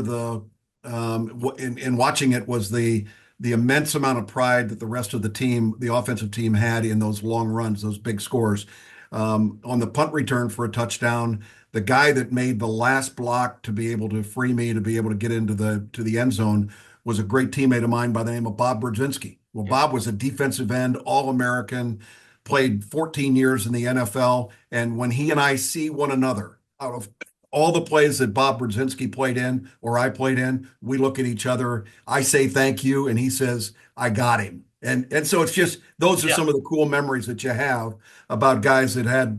in watching it was the immense amount of pride that the rest of the team, the offensive team, had in those long runs, those big scores. On the punt return for a touchdown, the guy that made the last block to be able to free me to be able to get into the end zone was a great teammate of mine by the name of Bob Brzezinski. Well, Yeah. Bob was a defensive end, All-American, played 14 years in the NFL. And when he and I see one another, out of all the plays that Bob Brzezinski played in or I played in, we look at each other. I say thank you, and he says, I got him. And so it's just those are Yeah. some of the cool memories that you have about guys that had,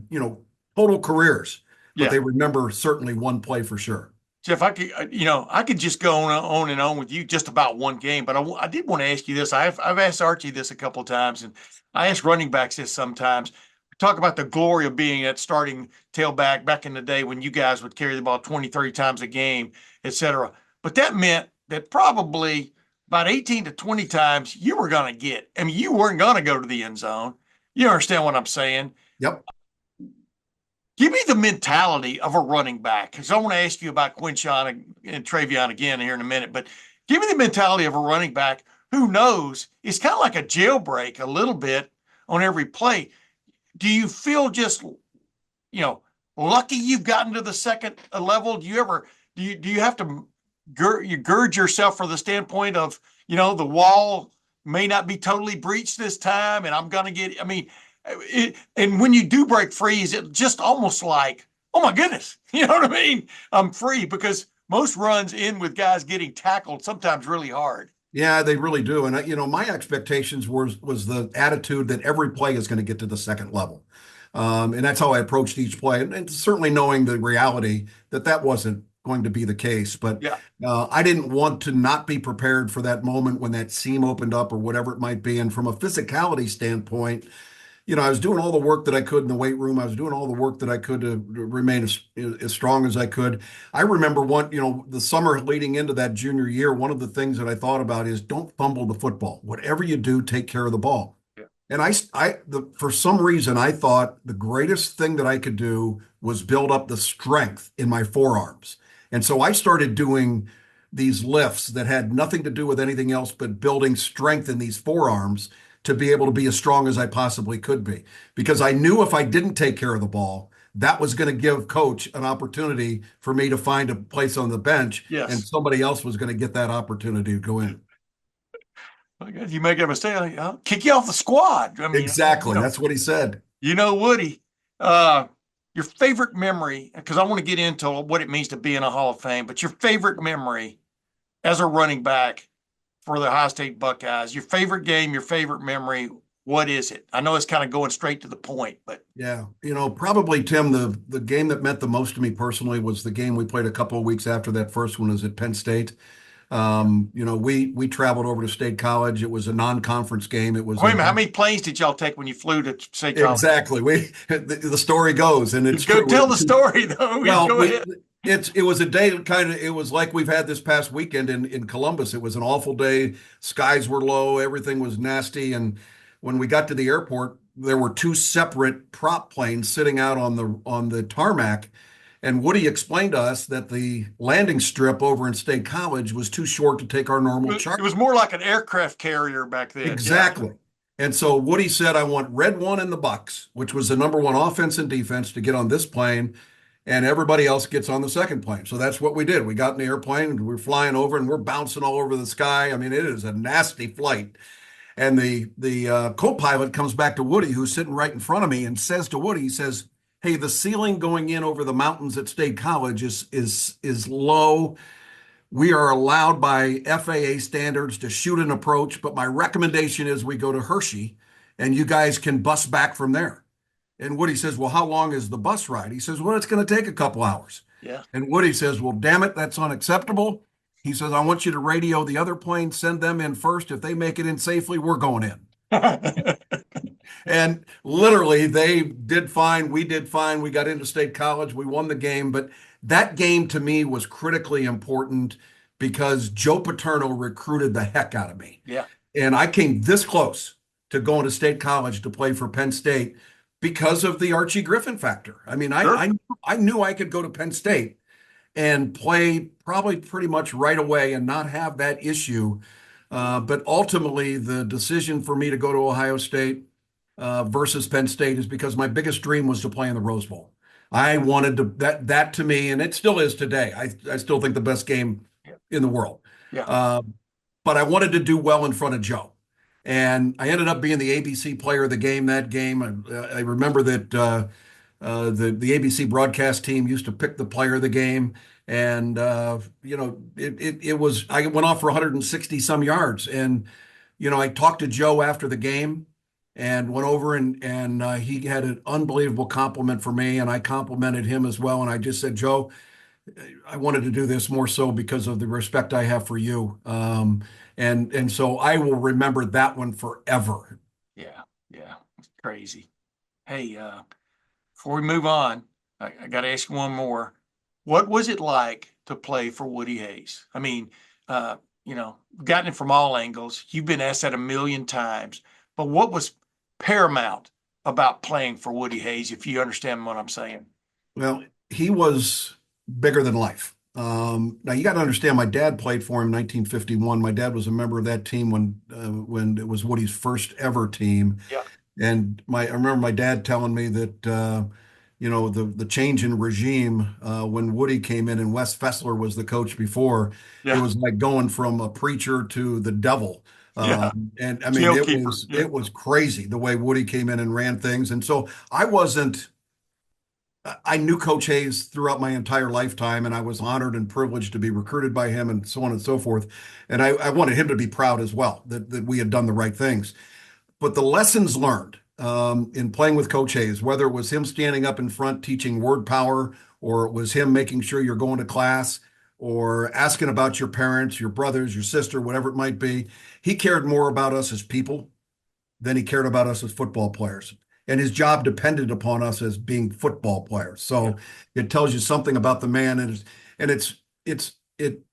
total careers, but Yeah. they remember certainly one play for sure. Jeff, I could just go on and on with you just about one game, but I did want to ask you this. I've asked Archie this a couple of times, and I ask running backs this sometimes. Talk about the glory of being at starting tailback back in the day when you guys would carry the ball 20, 30 times a game, et cetera. But that meant that probably about 18 to 20 times you were going to get. I mean, you weren't going to go to the end zone. You understand what I'm saying? Yep. Give me the mentality of a running back. Because I want to ask you about Quinshawn and Travion again here in a minute, but give me the mentality of a running back who knows it's kind of like a jailbreak a little bit on every play. Do you feel just, lucky you've gotten to the second level? Do you have to gird yourself for the standpoint of, the wall may not be totally breached this time and I'm going to get, and when you do break free, is it just almost like, oh my goodness, you know what I mean? I'm free, because most runs in with guys getting tackled sometimes really hard. Yeah, they really do. And my expectations was the attitude that every play is going to get to the second level. And that's how I approached each play. And certainly knowing the reality that wasn't going to be the case. But Yeah. I didn't want to not be prepared for that moment when that seam opened up or whatever it might be. And from a physicality standpoint, I was doing all the work that I could in the weight room. I was doing all the work that I could to remain as strong as I could. I remember the summer leading into that junior year, one of the things that I thought about is don't fumble the football. Whatever you do, take care of the ball. Yeah. And for some reason, I thought the greatest thing that I could do was build up the strength in my forearms. And so I started doing these lifts that had nothing to do with anything else but building strength in these forearms to be able to be as strong as I possibly could be. Because I knew if I didn't take care of the ball, that was going to give coach an opportunity for me to find a place on the bench, and Yes. somebody else was going to get that opportunity to go in. You make a mistake, I'll kick you off the squad. Exactly. That's what he said. Woody, your favorite memory, because I want to get into what it means to be in a Hall of Fame, but your favorite memory as a running back for the Ohio State Buckeyes, your favorite game, your favorite memory, what is it? I know it's kind of going straight to the point, but Yeah, probably Tim, the game that meant the most to me personally was the game we played a couple of weeks after that first one, was at Penn State. We traveled over to State College. It was a non-conference game. It was wait a minute, how many planes did y'all take when you flew to State College? exactly. The story goes, and it's Go true. tell the story though. Well, Go ahead. it was a day it was like we've had this past weekend in Columbus. It was an awful day. Skies were low. Everything was nasty. And when we got to the airport, there were two separate prop planes sitting out on the tarmac. And Woody explained to us that the landing strip over in State College was too short to take our normal charter. It was more like an aircraft carrier back then. Exactly. Yeah. And so Woody said, I want red one in the Bucks, which was the number one offense and defense, to get on this plane, and everybody else gets on the second plane. So that's what we did. We got in the airplane and we're flying over and we're bouncing all over the sky. I mean, it is a nasty flight. And the co-pilot comes back to Woody, who's sitting right in front of me, and says to Woody, he says, hey, the ceiling going in over the mountains at State College is low. We are allowed by FAA standards to shoot an approach, but my recommendation is we go to Hershey and you guys can bus back from there. And Woody says, well, how long is the bus ride? He says, well, it's going to take a couple hours. Yeah. And Woody says, well, damn it, that's unacceptable. He says, I want you to radio the other plane, send them in first. If they make it in safely, we're going in. And literally, they did fine. We did fine. We got into State College. We won the game. But that game to me was critically important because Joe Paterno recruited the heck out of me. Yeah. And I came this close to going to State College to play for Penn State because of the Archie Griffin factor. I mean, Sure. I knew I could go to Penn State and play probably pretty much right away and not have that issue. But ultimately, the decision for me to go to Ohio State versus Penn State is because my biggest dream was to play in the Rose Bowl. I wanted to, that to me, and it still is today. I still think the best game in the world. Yeah. But I wanted to do well in front of Joe. And I ended up being the ABC player of the game that game. I remember that the ABC broadcast team used to pick the player of the game. And, it was, I went off for 160 some yards. And, I talked to Joe after the game and went over and he had an unbelievable compliment for me. And I complimented him as well. And I just said, Joe, I wanted to do this more so because of the respect I have for you. And so I will remember that one forever. Yeah, yeah, it's crazy. Hey, before we move on, I got to ask you one more. What was it like to play for Woody Hayes? I mean, gotten it from all angles. You've been asked that a million times, but what was paramount about playing for Woody Hayes, if you understand what I'm saying? Well, he was bigger than life. Now you got to understand, my dad played for him in 1951. My dad was a member of that team when it was Woody's first ever team. Yeah. And I remember my dad telling me that the change in regime when Woody came in and Wes Fessler was the coach before, it Yeah. was like going from a preacher to the devil. Yeah. And I mean, Jail it keeper. was Yeah. it was crazy the way Woody came in and ran things. And so I knew Coach Hayes throughout my entire lifetime, and I was honored and privileged to be recruited by him and so on and so forth. And I wanted him to be proud as well that we had done the right things. But the lessons learned in playing with Coach Hayes, whether it was him standing up in front teaching word power, or it was him making sure you're going to class, or asking about your parents, your brothers, your sister, whatever it might be, he cared more about us as people than he cared about us as football players. And his job depended upon us as being football players. Yeah. So it tells you something about the man. And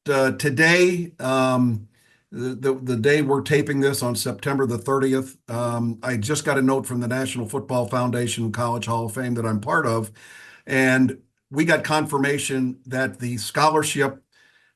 today, the day we're taping this on September the 30th, I just got a note from the National Football Foundation College Hall of Fame that I'm part of. And we got confirmation that the scholarship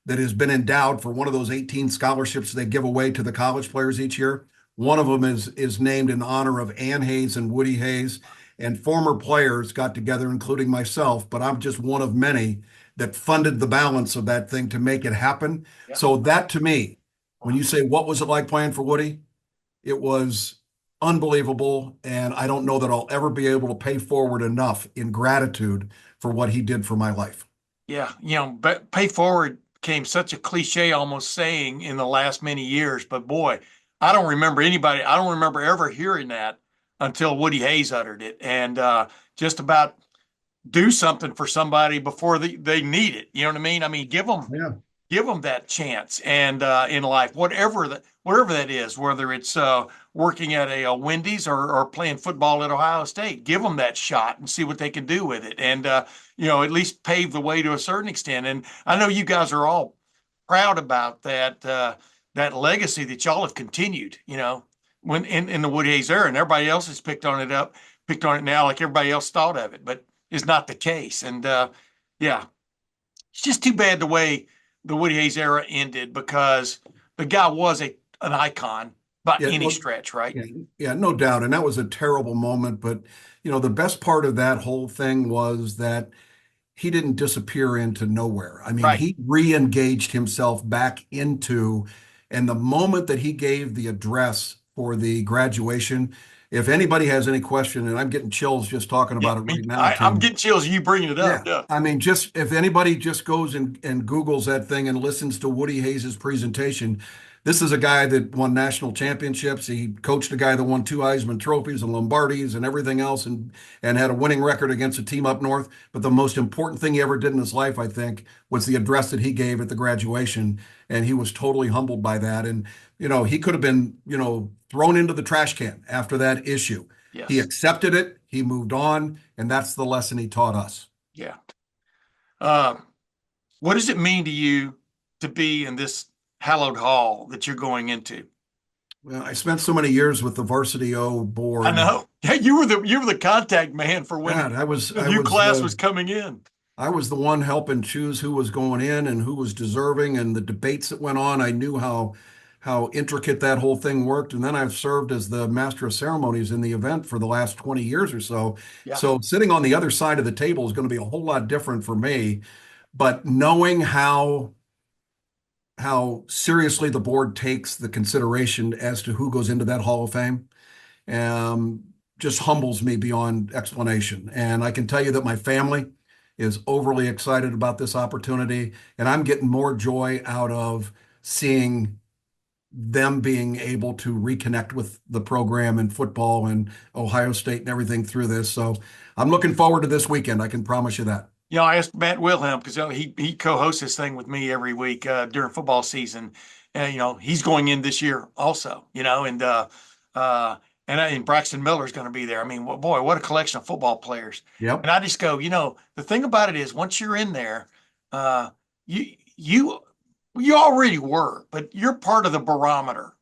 that has been endowed for one of those 18 scholarships they give away to the college players each year, one of them is named in honor of Ann Hayes and Woody Hayes. And former players got together, including myself, but I'm just one of many that funded the balance of that thing to make it happen. Yeah. So that, to me, when Wow. you say what was it like playing for Woody, it was unbelievable. And I don't know that I'll ever be able to pay forward enough in gratitude for what he did for my life. Yeah, but pay forward became such a cliche almost saying in the last many years. But boy, I don't remember ever hearing that until Woody Hayes uttered it. And just about do something for somebody before they need it. You know what I mean? I mean, Yeah. give them that chance and in life, whatever that is, whether it's working at a Wendy's or playing football at Ohio State, give them that shot and see what they can do with it, and at least pave the way to a certain extent. And I know you guys are all proud about that legacy that y'all have continued. When in the Woody Hayes era, and everybody else has picked on it now, like everybody else thought of it, but is not the case. And yeah, it's just too bad the way the Woody Hayes era ended, because the guy was an icon by Yeah, any no, stretch, right? yeah, yeah, no doubt. And that was a terrible moment. But, the best part of that whole thing was that he didn't disappear into nowhere. I mean, Right. he re-engaged himself back into, and the moment that he gave the address for the graduation, if anybody has any question, and I'm getting chills just talking Yeah, about it me, right now, I'm Tim. getting chills. You bringing it up. Yeah. Yeah. I mean, just if anybody just goes and Googles that thing and listens to Woody Hayes' presentation, this is a guy that won national championships. He coached a guy that won two Heisman trophies and Lombardis and everything else, and had a winning record against a team up north. But the most important thing he ever did in his life, I think, was the address that he gave at the graduation. And he was totally humbled by that. And, he could have been, thrown into the trash can after that issue. He Yes. accepted it, he moved on, and that's the lesson he taught us. Yeah. Uh, what does it mean to you to be in this hallowed hall that you're going into? Well, I spent so many years with the Varsity O I board. know. Yeah, you were the contact man for when God, I was the I new was class the was coming in. I was the one helping choose who was going in and who was deserving, and the debates that went on. I knew how intricate that whole thing worked. And then I've served as the master of ceremonies in the event for the last 20 years or so. Yeah. So sitting on the other side of the table is going to be a whole lot different for me. But knowing how how seriously the board takes the consideration as to who goes into that Hall of Fame. Um, just humbles me beyond explanation. And I can tell you that my family is overly excited about this opportunity, and I'm getting more joy out of seeing them being able to reconnect with the program and football and Ohio State and everything through this. So I'm looking forward to this weekend. I can promise you that. I asked Matt Wilhelm because he co-hosts this thing with me every week during football season. And he's going in this year also. Uh, and Braxton Miller's going to be there. I mean, boy, what a collection of football players. Yep. And I just go, the thing about it is, once you're in there, you you you already were, but you're part of the barometer.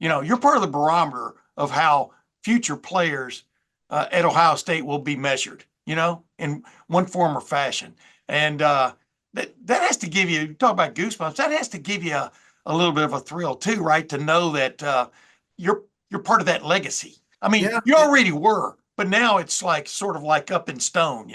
You're part of the barometer of how future players at Ohio State will be measured. In one form or fashion. And that has to give you, talk about goosebumps, that has to give you a little bit of a thrill too, right? To know that you're part of that legacy. I mean, Yeah. you already were, but now it's like sort of like up in stone.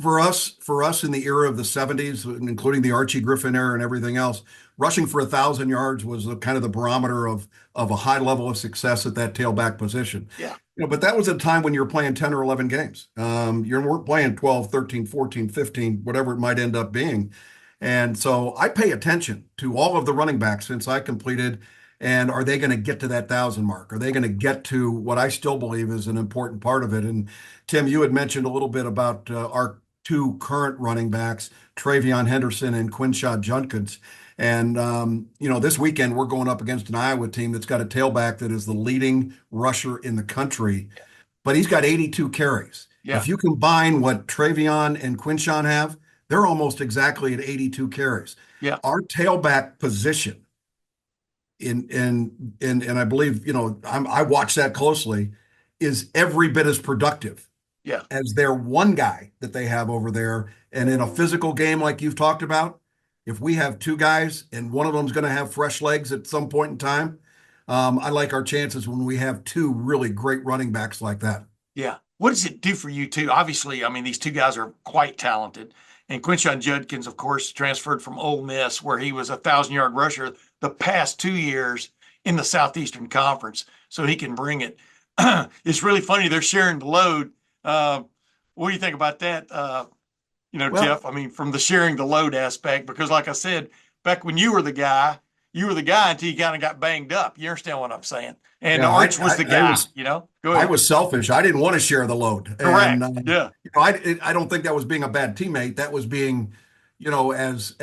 For us in the era of the 70s, including the Archie Griffin era and everything else, rushing for 1,000 yards was kind of the barometer of a high level of success at that tailback position. Yeah. But that was a time when you were playing 10 or 11 games. You weren't playing 12, 13, 14, 15, whatever it might end up being. And so I pay attention to all of the running backs since I completed. And are they going to get to that 1,000 mark? Are they going to get to what I still believe is an important part of it? And Tim, you had mentioned a little bit about our two current running backs, Travion Henderson and Quinshad Judkins. And, this weekend we're going up against an Iowa team that's got a tailback that is the leading rusher in the country, but he's got 82 carries. Yeah. If you combine what Travion and Quinshon have, they're almost exactly at 82 carries. Yeah. Our tailback position and I believe, I watch that closely, is every bit as productive Yeah. as their one guy that they have over there. And in a physical game like you've talked about, if we have two guys and one of them's going to have fresh legs at some point in time, I like our chances when we have two really great running backs like that. Yeah. What does it do for you too? Obviously, I mean, these two guys are quite talented. And Quinshon Judkins, of course, transferred from Ole Miss, where he was a 1,000-yard rusher the past 2 years in the Southeastern Conference. So he can bring it. It's really funny. They're sharing the load. What do you think about that? Well, Jeff, I mean, from the sharing the load aspect, because like I said, back when you were the guy until you kind of got banged up. You understand what I'm saying? And Yeah, Arch was the guy, Go ahead. I was selfish. I didn't want to share the load. Correct. And, Yeah. I don't think that was being a bad teammate. That was being, as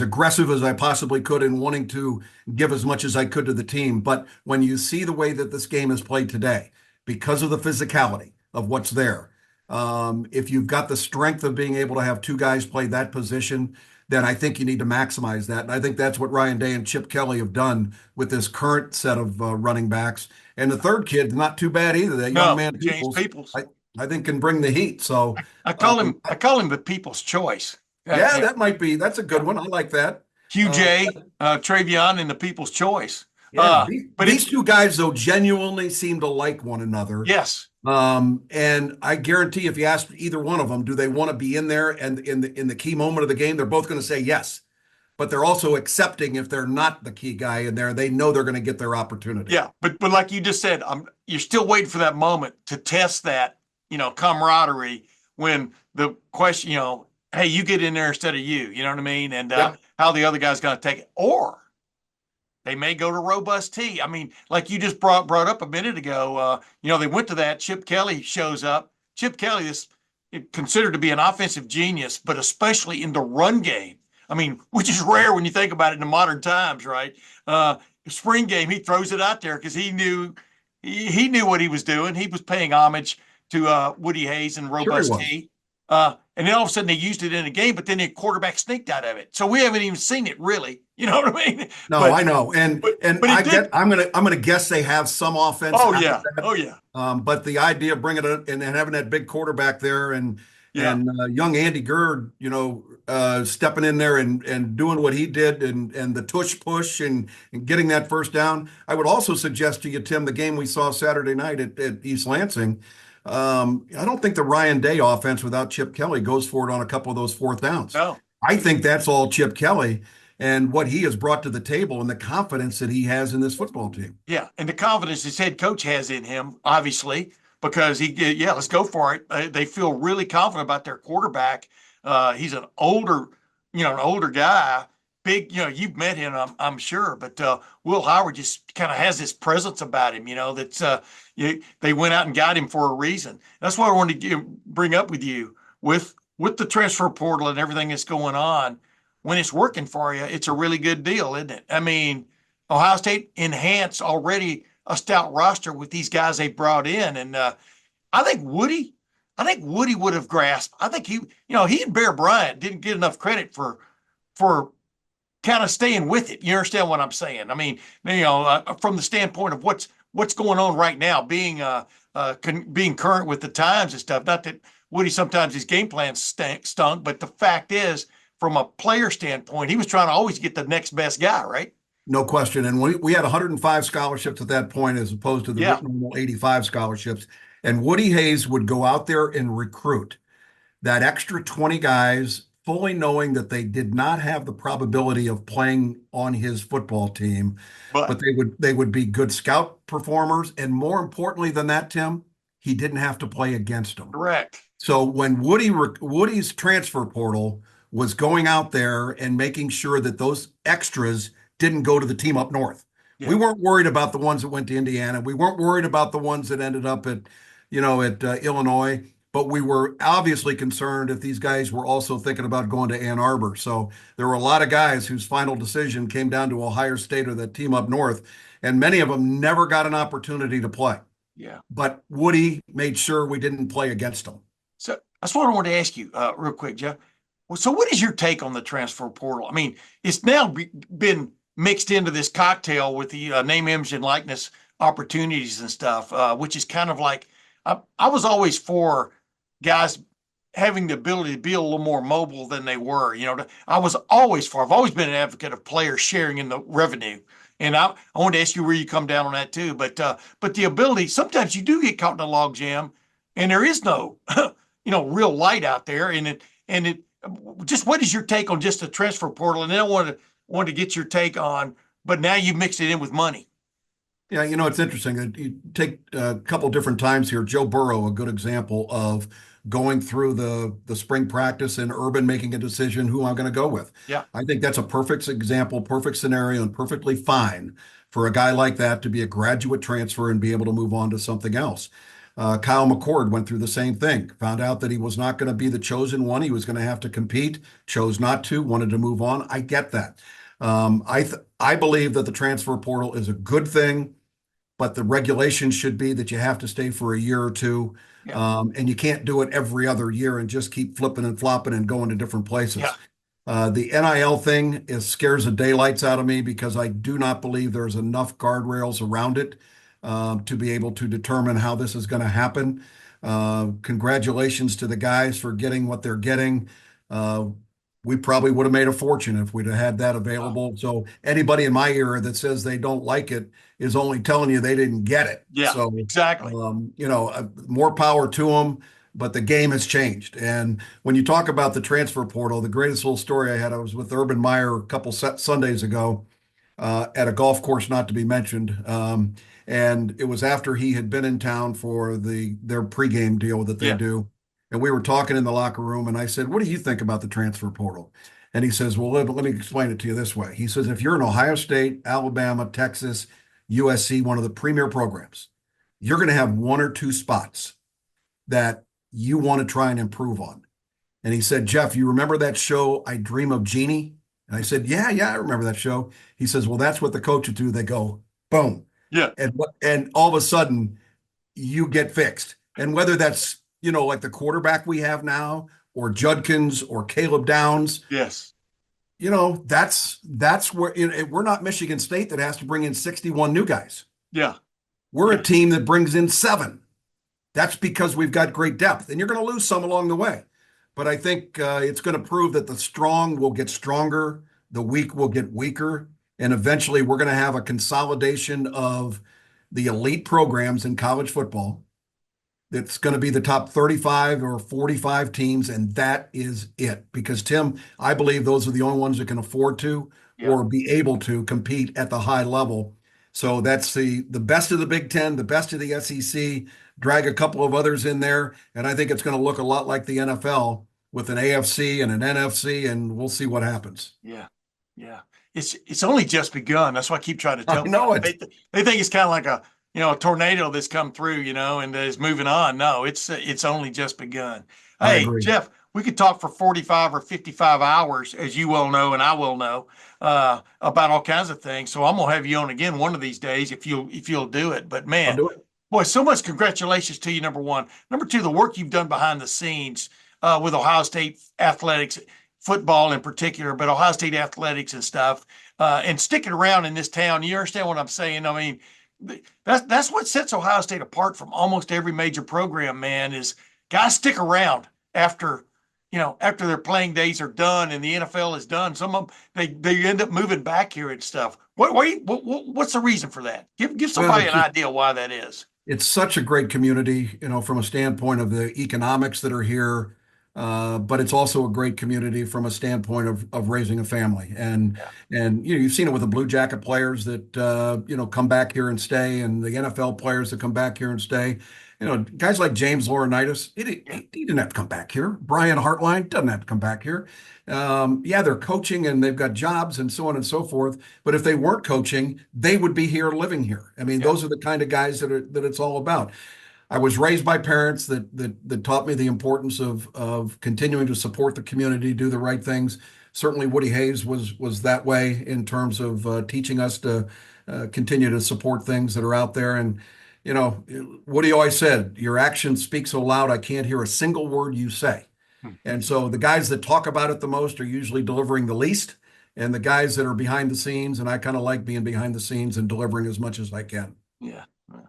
aggressive as I possibly could in wanting to give as much as I could to the team. But when you see the way that this game is played today, because of the physicality of what's there, if you've got the strength of being able to have two guys play that position, then I think you need to maximize that. And I think that's what Ryan Day and Chip Kelly have done with this current set of running backs. And the third kid, not too bad either. That young man, James Peoples. I think can bring the heat. So I call him the people's choice. yeah, that's a good one. I like that. QJ, Travion, and the people's choice. Yeah, but these two guys, though, genuinely seem to like one another. Yes. And I guarantee if you ask either one of them, do they want to be in there and in the key moment of the game, they're both going to say yes. But they're also accepting if they're not the key guy in there, they know they're going to get their opportunity. Yeah, but like you just said, you're still waiting for that moment to test that, camaraderie when the question, hey, you get in there instead of you know what I mean? And how the other guy's going to take it. Or they may go to robust T. I mean, like you just brought up a minute ago, they went to that. Chip Kelly shows up. Chip Kelly is considered to be an offensive genius, but especially in the run game. I mean, which is rare when you think about it in the modern times, right? Spring game, he throws it out there because he knew what he was doing. He was paying homage to Woody Hayes and robust T. And then all of a sudden they used it in a game, but then the quarterback sneaked out of it. So we haven't even seen it really. You know what I mean? No, I know. And I'm gonna guess they have some offense. Oh yeah. Oh yeah. But the idea of bringing it and having that big quarterback there and young Andy Gerd, stepping in there and doing what he did and the tush push and getting that first down. I would also suggest to you, Tim, the game we saw Saturday night at East Lansing. I don't think the Ryan Day offense without Chip Kelly goes for it on a couple of those fourth downs. No. I think that's all Chip Kelly. and what he has brought to the table and the confidence that he has in this football team. Yeah, and the confidence his head coach has in him, obviously, because yeah, let's go for it. They feel really confident about their quarterback. He's an older guy, big. You've met him, I'm sure, but Will Howard just kind of has this presence about him. That's they went out and got him for a reason. That's what I wanted to bring up with you with the transfer portal and everything that's going on. When it's working for you, it's a really good deal, isn't it? I mean, Ohio State enhanced already a stout roster with these guys they brought in, and I think Woody would have grasped. I think he and Bear Bryant didn't get enough credit for kind of staying with it. You understand what I'm saying? I mean, from the standpoint of what's going on right now, being current with the times and stuff. Not that Woody sometimes his game plan stunk, but the fact is, from a player standpoint, he was trying to always get the next best guy, right? No question. And we had 105 scholarships at that point as opposed to the normal 85 scholarships. And Woody Hayes would go out there and recruit that extra 20 guys, fully knowing that they did not have the probability of playing on his football team, but they would be good scout performers. And more importantly than that, Tim, he didn't have to play against them. Correct. So when Woody's transfer portal was going out there and making sure that those extras didn't go to the team up north. Yeah. We weren't worried about the ones that went to Indiana. We weren't worried about the ones that ended up at Illinois, but we were obviously concerned if these guys were also thinking about going to Ann Arbor. So there were a lot of guys whose final decision came down to Ohio State or that team up north, and many of them never got an opportunity to play. Yeah. But Woody made sure we didn't play against them. So that's what I wanted to ask you real quick, Jeff. Well, so what is your take on the transfer portal? I mean, it's now been mixed into this cocktail with the name, image, and likeness opportunities and stuff, which is kind of like I was always for guys having the ability to be a little more mobile than they were. I've always been an advocate of players sharing in the revenue. And I wanted to ask you where you come down on that too. But the ability, sometimes you do get caught in a log jam and there is no, real light out there. And it just, what is your take on just the transfer portal? And then I wanted to get your take on, but now you mix it in with money. Yeah, it's interesting. You take a couple different times here. Joe Burrow, a good example of going through the spring practice and Urban making a decision who I'm going to go with. Yeah. I think that's a perfect example, perfect scenario, and perfectly fine for a guy like that to be a graduate transfer and be able to move on to something else. Kyle McCord went through the same thing, found out that he was not going to be the chosen one. He was going to have to compete, chose not to, wanted to move on. I get that. I believe that the transfer portal is a good thing, but the regulation should be that you have to stay for a year or two. Yeah. And you can't do it every other year and just keep flipping and flopping and going to different places. Yeah. The NIL thing scares the daylights out of me because I do not believe there's enough guardrails around it to be able to determine how this is going to happen. Congratulations to the guys for getting what they're getting. We probably would have made a fortune if we'd have had that available. Wow. So anybody in my era that says they don't like it is only telling you they didn't get it. Yeah, so, exactly. More power to them, but the game has changed. And when you talk about the transfer portal, the greatest little story I had, I was with Urban Meyer a couple Sundays ago at a golf course not to be mentioned. And it was after he had been in town for their pregame deal that they do. And we were talking in the locker room, and I said, what do you think about the transfer portal? And he says, well, let me explain it to you this way. He says, if you're in Ohio State, Alabama, Texas, USC, one of the premier programs, you're going to have one or two spots that you want to try and improve on. And he said, Jeff, you remember that show, I Dream of Jeannie? And I said, yeah, I remember that show. He says, well, that's what the coaches do. They go, boom. Yeah. And all of a sudden, you get fixed. And whether that's, like the quarterback we have now, or Judkins, or Caleb Downs. Yes. That's where we're not Michigan State that has to bring in 61 new guys. Yeah. We're a team that brings in 7. That's because we've got great depth, and you're going to lose some along the way. But I think it's going to prove that the strong will get stronger, the weak will get weaker, and eventually we're going to have a consolidation of the elite programs in college football. It's going to be the top 35 or 45 teams, and that is it. Because, Tim, I believe those are the only ones that can afford to Yeah. or be able to compete at the high level. So that's the best of the Big Ten, the best of the SEC, drag a couple of others in there, and I think it's going to look a lot like the NFL with an AFC and an NFC, and we'll see what happens. Yeah. Yeah. It's only just begun. That's why I keep trying to I tell know people. it. They think it's kind of like a tornado that's come through, and is moving on. No, it's only just begun. I Hey, agree. Jeff, we could talk for 45 or 55 hours, as you well know, and I will know, about all kinds of things. So I'm gonna have you on again one of these days if you'll do it. But I'll man, do it. boy, so much congratulations to you, number one. Number two, the work you've done behind the scenes with Ohio State athletics, football in particular, but Ohio State athletics and stuff, and sticking around in this town. You understand what I'm saying? I mean, that's what sets Ohio State apart from almost every major program, man, is guys stick around after, after their playing days are done and the NFL is done. Some of them, they end up moving back here and stuff. What's the reason for that? Give Well, somebody an idea why that is. it's such a great community, from a standpoint of the economics that are here, but it's also a great community from a standpoint of raising a family. Yeah. And you've seen it with the Blue Jacket players that come back here and stay, and the NFL players that come back here and stay. Guys like James Laurinaitis, he didn't have to come back here. Brian Hartline doesn't have to come back here. Yeah, they're coaching and they've got jobs and so on and so forth. But if they weren't coaching, they would be here living here. I mean, Yeah. those are the kind of guys that it's all about. I was raised by parents that taught me the importance of continuing to support the community, do the right things. Certainly, Woody Hayes was that way in terms of teaching us to continue to support things that are out there. And Woody always said, "Your actions speak so loud, I can't hear a single word you say." Hmm. And so the guys that talk about it the most are usually delivering the least, and the guys that are behind the scenes, and I kind of like being behind the scenes and delivering as much as I can. Yeah. Well,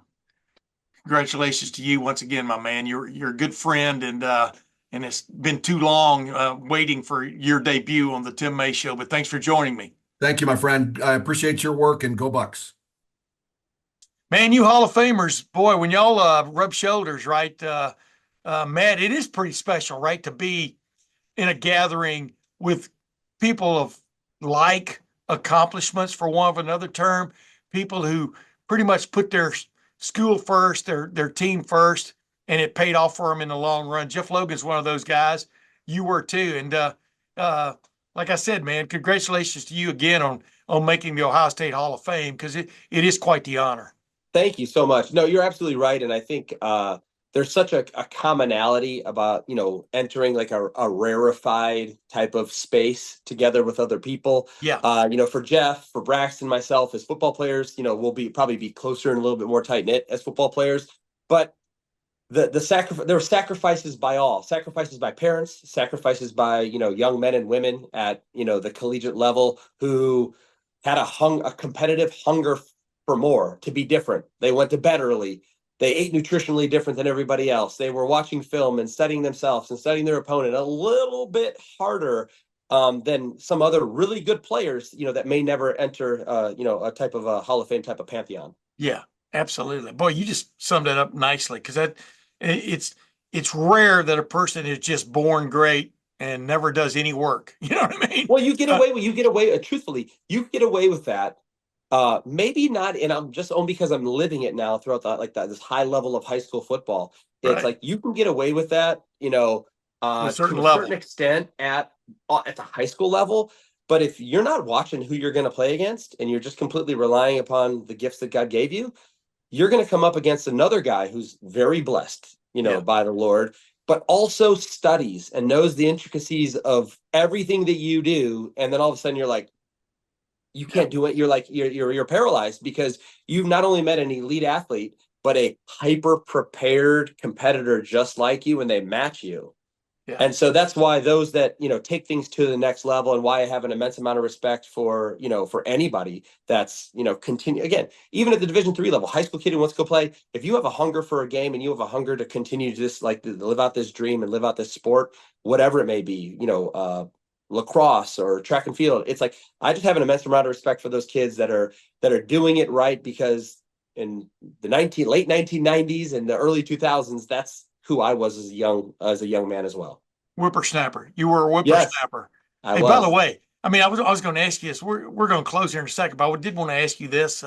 congratulations to you once again, my man. You're a good friend, and it's been too long waiting for your debut on the Tim May Show. But thanks for joining me. Thank you, my friend. I appreciate your work, and go Bucks. Man, you Hall of Famers, boy, when y'all rub shoulders, right? Matt, it is pretty special, right, to be in a gathering with people of like accomplishments, for want of another term, people who pretty much put their school first, their team first, and it paid off for them in the long run. Jeff Logan's one of those guys. You were too, and like I said, man, congratulations to you again on making the Ohio State Hall of Fame because it is quite the honor. Thank you so much. No, you're absolutely right. And I think there's such a commonality about, entering like a rarefied type of space together with other people. Yeah. For Jeff, for Braxton, myself as football players, we'll probably be closer and a little bit more tight knit as football players. But there were sacrifices by all, sacrifices by parents, sacrifices by, young men and women at, the collegiate level who had a competitive hunger for more, to be different. They went to bed early. They ate nutritionally different than everybody else. They were watching film and studying themselves and studying their opponent a little bit harder than some other really good players, that may never enter, a type of a Hall of Fame type of pantheon. Yeah, absolutely. Boy, you just summed it up nicely because it's rare that a person is just born great and never does any work. You know what I mean? Well, truthfully, you get away with that. Maybe not, and I'm just only because I'm living it now throughout this high level of high school football. It's Right. like you can get away with that, To a certain to a level. certain extent at the high school level. But if you're not watching who you're going to play against, and you're just completely relying upon the gifts that God gave you, you're going to come up against another guy who's very blessed, Yeah. by the Lord, but also studies and knows the intricacies of everything that you do. And then all of a sudden you're like, you can't do it. You're like, you're paralyzed because you've not only met an elite athlete, but a hyper prepared competitor just like you, and they match you. Yeah. And so that's why those that, take things to the next level, and why I have an immense amount of respect for, for anybody that's, continue again, even at the Division III level, high school kid who wants to go play. If you have a hunger for a game and you have a hunger to continue just like to live out this dream and live out this sport, whatever it may be, lacrosse or track and field, it's like I just have an immense amount of respect for those kids that are doing it right, because in the late 1990s and the early 2000s, that's who I was as a young man as well. Whippersnapper. You were a Yes, whippersnapper. I Hey, was. by the way, I mean, I was going to ask you this. We're going to close here in a second, but I did want to ask you this.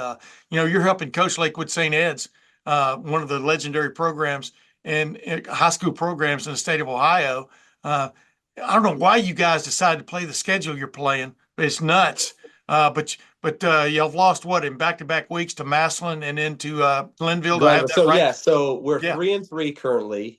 You're helping coach Lakewood St. Ed's, one of the legendary programs and high school programs in the state of Ohio. I don't know why you guys decided to play the schedule you're playing, but it's nuts. But y'all lost what in back-to-back weeks to Massillon and then to Glenville. Do I have that So right? yeah, so we're Yeah. 3-3 currently.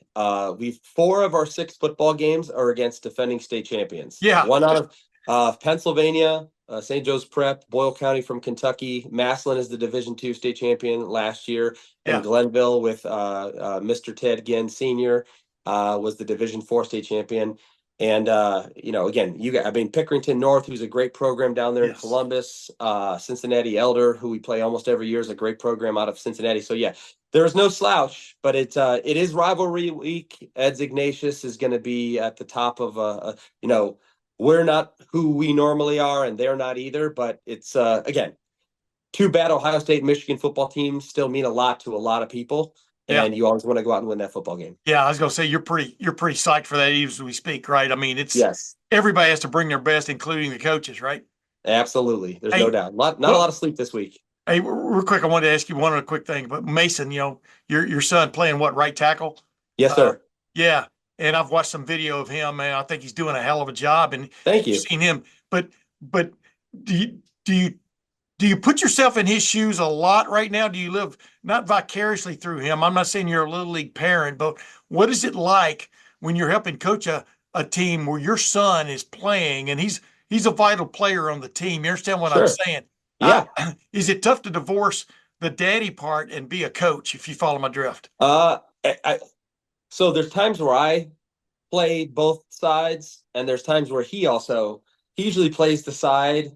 We've 4 of our 6 football games are against defending state champions. Yeah. One out of Pennsylvania, St. Joe's Prep, Boyle County from Kentucky. Massillon is the Division II state champion last year, and Yeah. Glenville with Mr. Ted Ginn Sr. Was the Division IV state champion. And again, Pickerington North, who's a great program down there in Yes. Columbus. Cincinnati Elder, who we play almost every year, is a great program out of Cincinnati. So yeah, there's no slouch, but it is rivalry week. Eds Ignatius is going to be at the top of we're not who we normally are, and they're not either. But it's again, 2 bad Ohio State and Michigan football teams still mean a lot to a lot of people. And you always want to go out and win that football game. Yeah, I was going to say you're pretty psyched for that even as we speak, right? I mean, it's yes, everybody has to bring their best, including the coaches, right? Absolutely, there's no doubt. Not a lot of sleep this week. Hey, real quick, I wanted to ask you one other quick thing. But Mason, your son playing what, right tackle? Yes, sir. Yeah, and I've watched some video of him, man. I think he's doing a hell of a job. And Thank you. You've seen him, but do you put yourself in his shoes a lot right now? Do you live not vicariously through him? I'm not saying you're a little league parent, but what is it like when you're helping coach a team where your son is playing and he's a vital player on the team? You understand what I'm saying? Yeah. Is it tough to divorce the daddy part and be a coach, if you follow my drift? So there's times where I play both sides, and there's times where he usually plays the side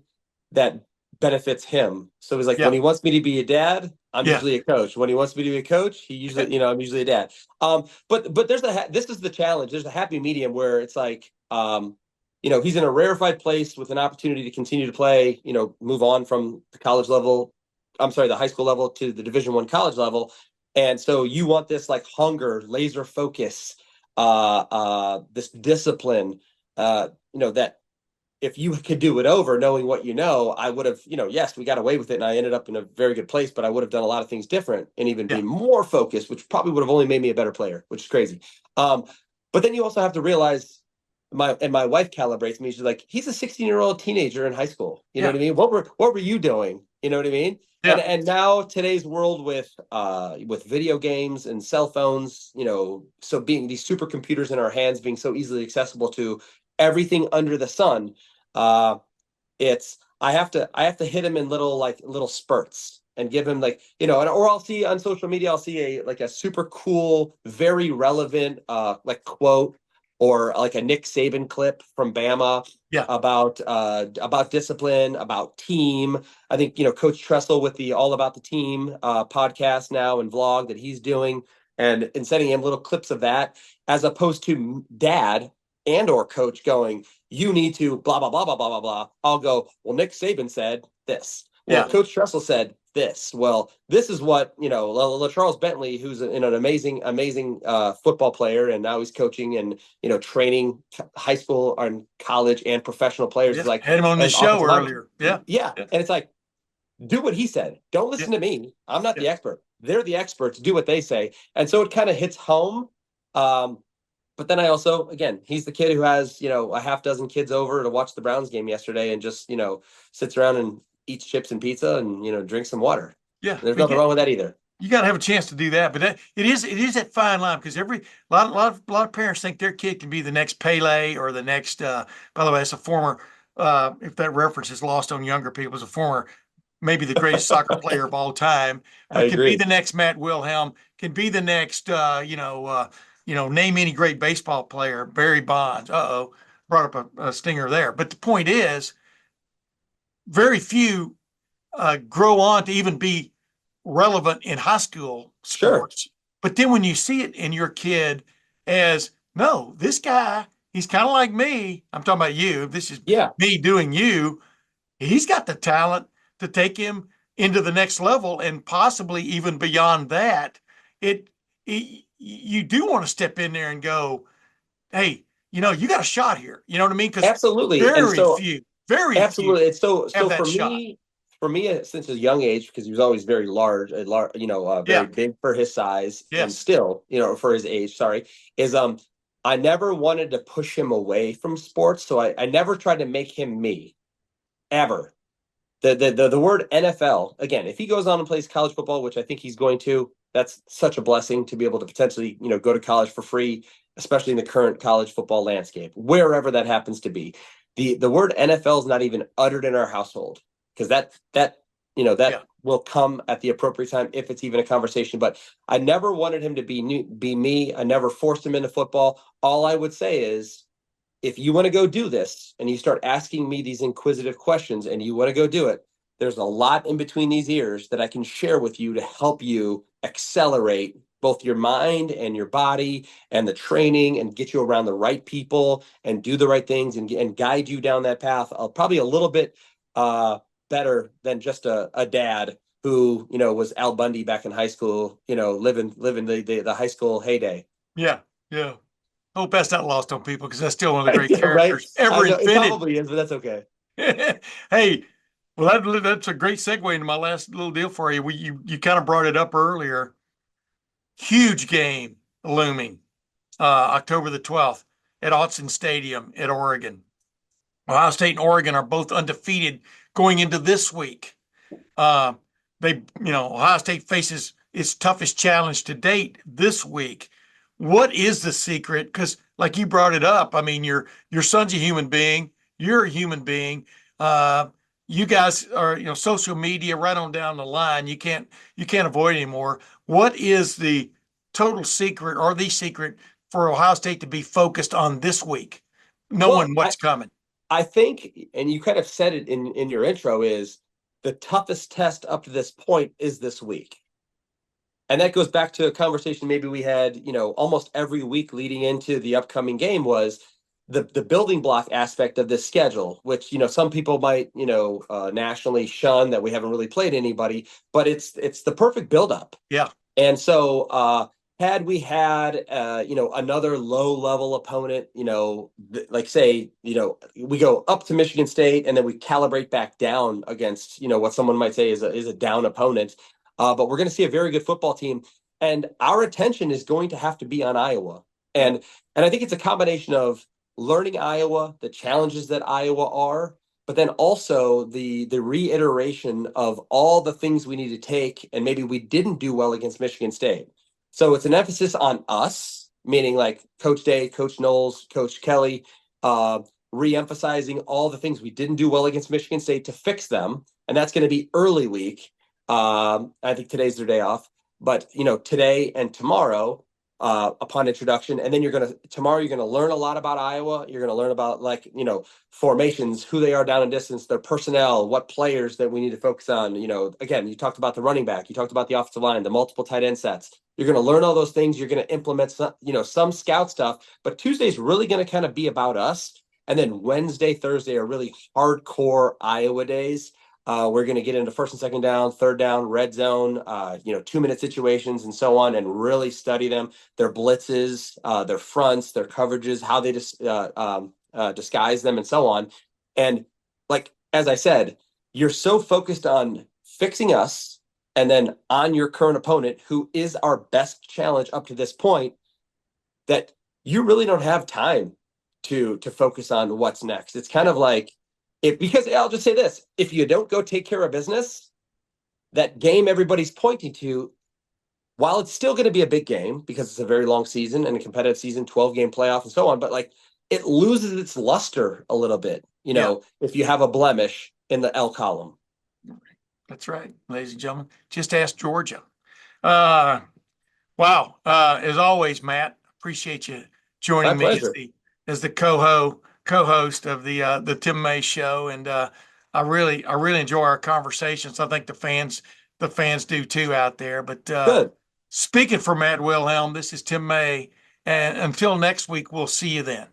that benefits him. So he's like, when he wants me to be a dad, I'm usually a coach. When he wants me to be a coach, he usually, I'm usually a dad. But this is the challenge. There's a happy medium where it's like, he's in a rarefied place with an opportunity to continue to play, move on from the the high school level to the Division I college level. And so you want this like hunger, laser focus, this discipline, that if you could do it over, knowing what I would have, yes, we got away with it and I ended up in a very good place, but I would have done a lot of things different and even be more focused, which probably would have only made me a better player, which is crazy. But then you also have to realize my wife calibrates me. She's like, he's a 16-year-old teenager in high school. You know what I mean? What were you doing? You know what I mean? Yeah. And now today's world with video games and cell phones, so being these supercomputers in our hands, being so easily accessible to everything under the sun, I have to hit him in little spurts and give him or I'll see on social media, I'll see a super cool, very relevant quote or like a Nick Saban clip from Bama about discipline, about team. I think, Coach Tressel with the All About the Team podcast now and vlog that he's doing and sending him little clips of that, as opposed to dad and or coach going, you need to blah, blah, blah, blah, blah, blah, blah. I'll go, well, Nick Saban said this. Well, Coach Tressel said this. Well, this is what, Charles Bentley, who's an amazing football player, and now he's coaching and, training high school and college and professional players. Yeah. Like had him on the show earlier. Yeah. And it's like, do what he said. Don't listen to me. I'm not the expert. They're the experts. Do what they say. And so it kind of hits home. But then I also, again, he's the kid who has, a half dozen kids over to watch the Browns game yesterday and just, sits around and eats chips and pizza and, drinks some water. Yeah. There's nothing wrong with that either. You got to have a chance to do that. But it is that fine line, because a lot of parents think their kid can be the next Pele or the next, by the way, that's a former, if that reference is lost on younger people, is a former, maybe the greatest soccer player of all time. But can be the next Matt Wilhelm, can be the next, name any great baseball player, Barry Bonds. Brought up a stinger there. But the point is, very few grow on to even be relevant in high school sports. Sure. But then when you see it in your kid as, no, this guy, he's kind of like me. I'm talking about you. This is me doing you. He's got the talent to take him into the next level and possibly even beyond that. You do want to step in there and go, hey, you got a shot here. You know what I mean? Because absolutely. Very few. Very few Absolutely. It's so have for that shot. me, since a young age, because he was always very large, very Yeah. big for his size, and Yes. still, for his age. Sorry, is I never wanted to push him away from sports, so I never tried to make him me ever. The word NFL, again, if he goes on and plays college football, which I think he's going to, that's such a blessing to be able to potentially, go to college for free, especially in the current college football landscape, wherever that happens to be. The word NFL is not even uttered in our household, because that Yeah. will come at the appropriate time if it's even a conversation. But I never wanted him to be me. I never forced him into football. All I would say is, if you want to go do this and you start asking me these inquisitive questions and you want to go do it, there's a lot in between these ears that I can share with you to help you accelerate both your mind and your body and the training, and get you around the right people and do the right things, and guide you down that path. Probably a little bit better than just a dad who, was Al Bundy back in high school, living the high school heyday. Yeah. Yeah. Hope that's not lost on people because that's still one of the great Right? characters I ever know it invented. probably is, but that's okay. Hey, well, that's a great segue into my last little deal for you. You kind of brought it up earlier. Huge game looming, October the 12th at Autzen Stadium at Oregon. Ohio State and Oregon are both undefeated going into this week. Uh, Ohio State faces its toughest challenge to date this week. What is the secret? Because, like you brought it up, I mean, your son's a human being. You're a human being. Uh, you guys are, social media right on down the line. You can't avoid anymore. What is the total secret or the secret for Ohio State to be focused on this week, Well, knowing what's coming? I think, and you kind of said it in your intro, is the toughest test up to this point is this week. And that goes back to a conversation maybe we had, almost every week leading into the upcoming game, was the building block aspect of this schedule, which, some people might, nationally shun, that we haven't really played anybody, but it's the perfect buildup. Yeah. And so had we had another low level opponent, like say, we go up to Michigan State and then we calibrate back down against, what someone might say is a down opponent. But we're going to see a very good football team, and our attention is going to have to be on Iowa. And I think it's a combination of learning Iowa, the challenges that Iowa are, but then also the reiteration of all the things we need to take, and maybe we didn't do well against Michigan State. So it's an emphasis on us, meaning like Coach Day, Coach Knowles, Coach Kelly, re-emphasizing all the things we didn't do well against Michigan State to fix them. And that's going to be early week. I think today's their day off, but today and tomorrow, upon introduction, and then tomorrow you're gonna learn a lot about Iowa. You're gonna learn about formations, who they are down and distance, their personnel, what players that we need to focus on. Again, you talked about the running back, you talked about the offensive line, the multiple tight end sets. You're gonna learn all those things. You're gonna implement some scout stuff, but Tuesday's really gonna kind of be about us. And then Wednesday, Thursday are really hardcore Iowa days. We're going to get into first and second down, third down, red zone, 2-minute situations and so on, and really study them, their blitzes, their fronts, their coverages, how they disguise them and so on. And like, as I said, you're so focused on fixing us and then on your current opponent, who is our best challenge up to this point, that you really don't have time to focus on what's next. It's kind of like, because I'll just say this, if you don't go take care of business, that game everybody's pointing to, while it's still going to be a big game because it's a very long season and a competitive season, 12-game playoff and so on, but like, it loses its luster a little bit, if you have a blemish in the L column. That's right, ladies and gentlemen. Just ask Georgia. Wow. As always, Matt, appreciate you joining me as the co-host of the Tim May Show, and I really enjoy our conversations. I think the fans do too out there. But Good. Speaking for Matt Wilhelm, this is Tim May, and until next week, we'll see you then.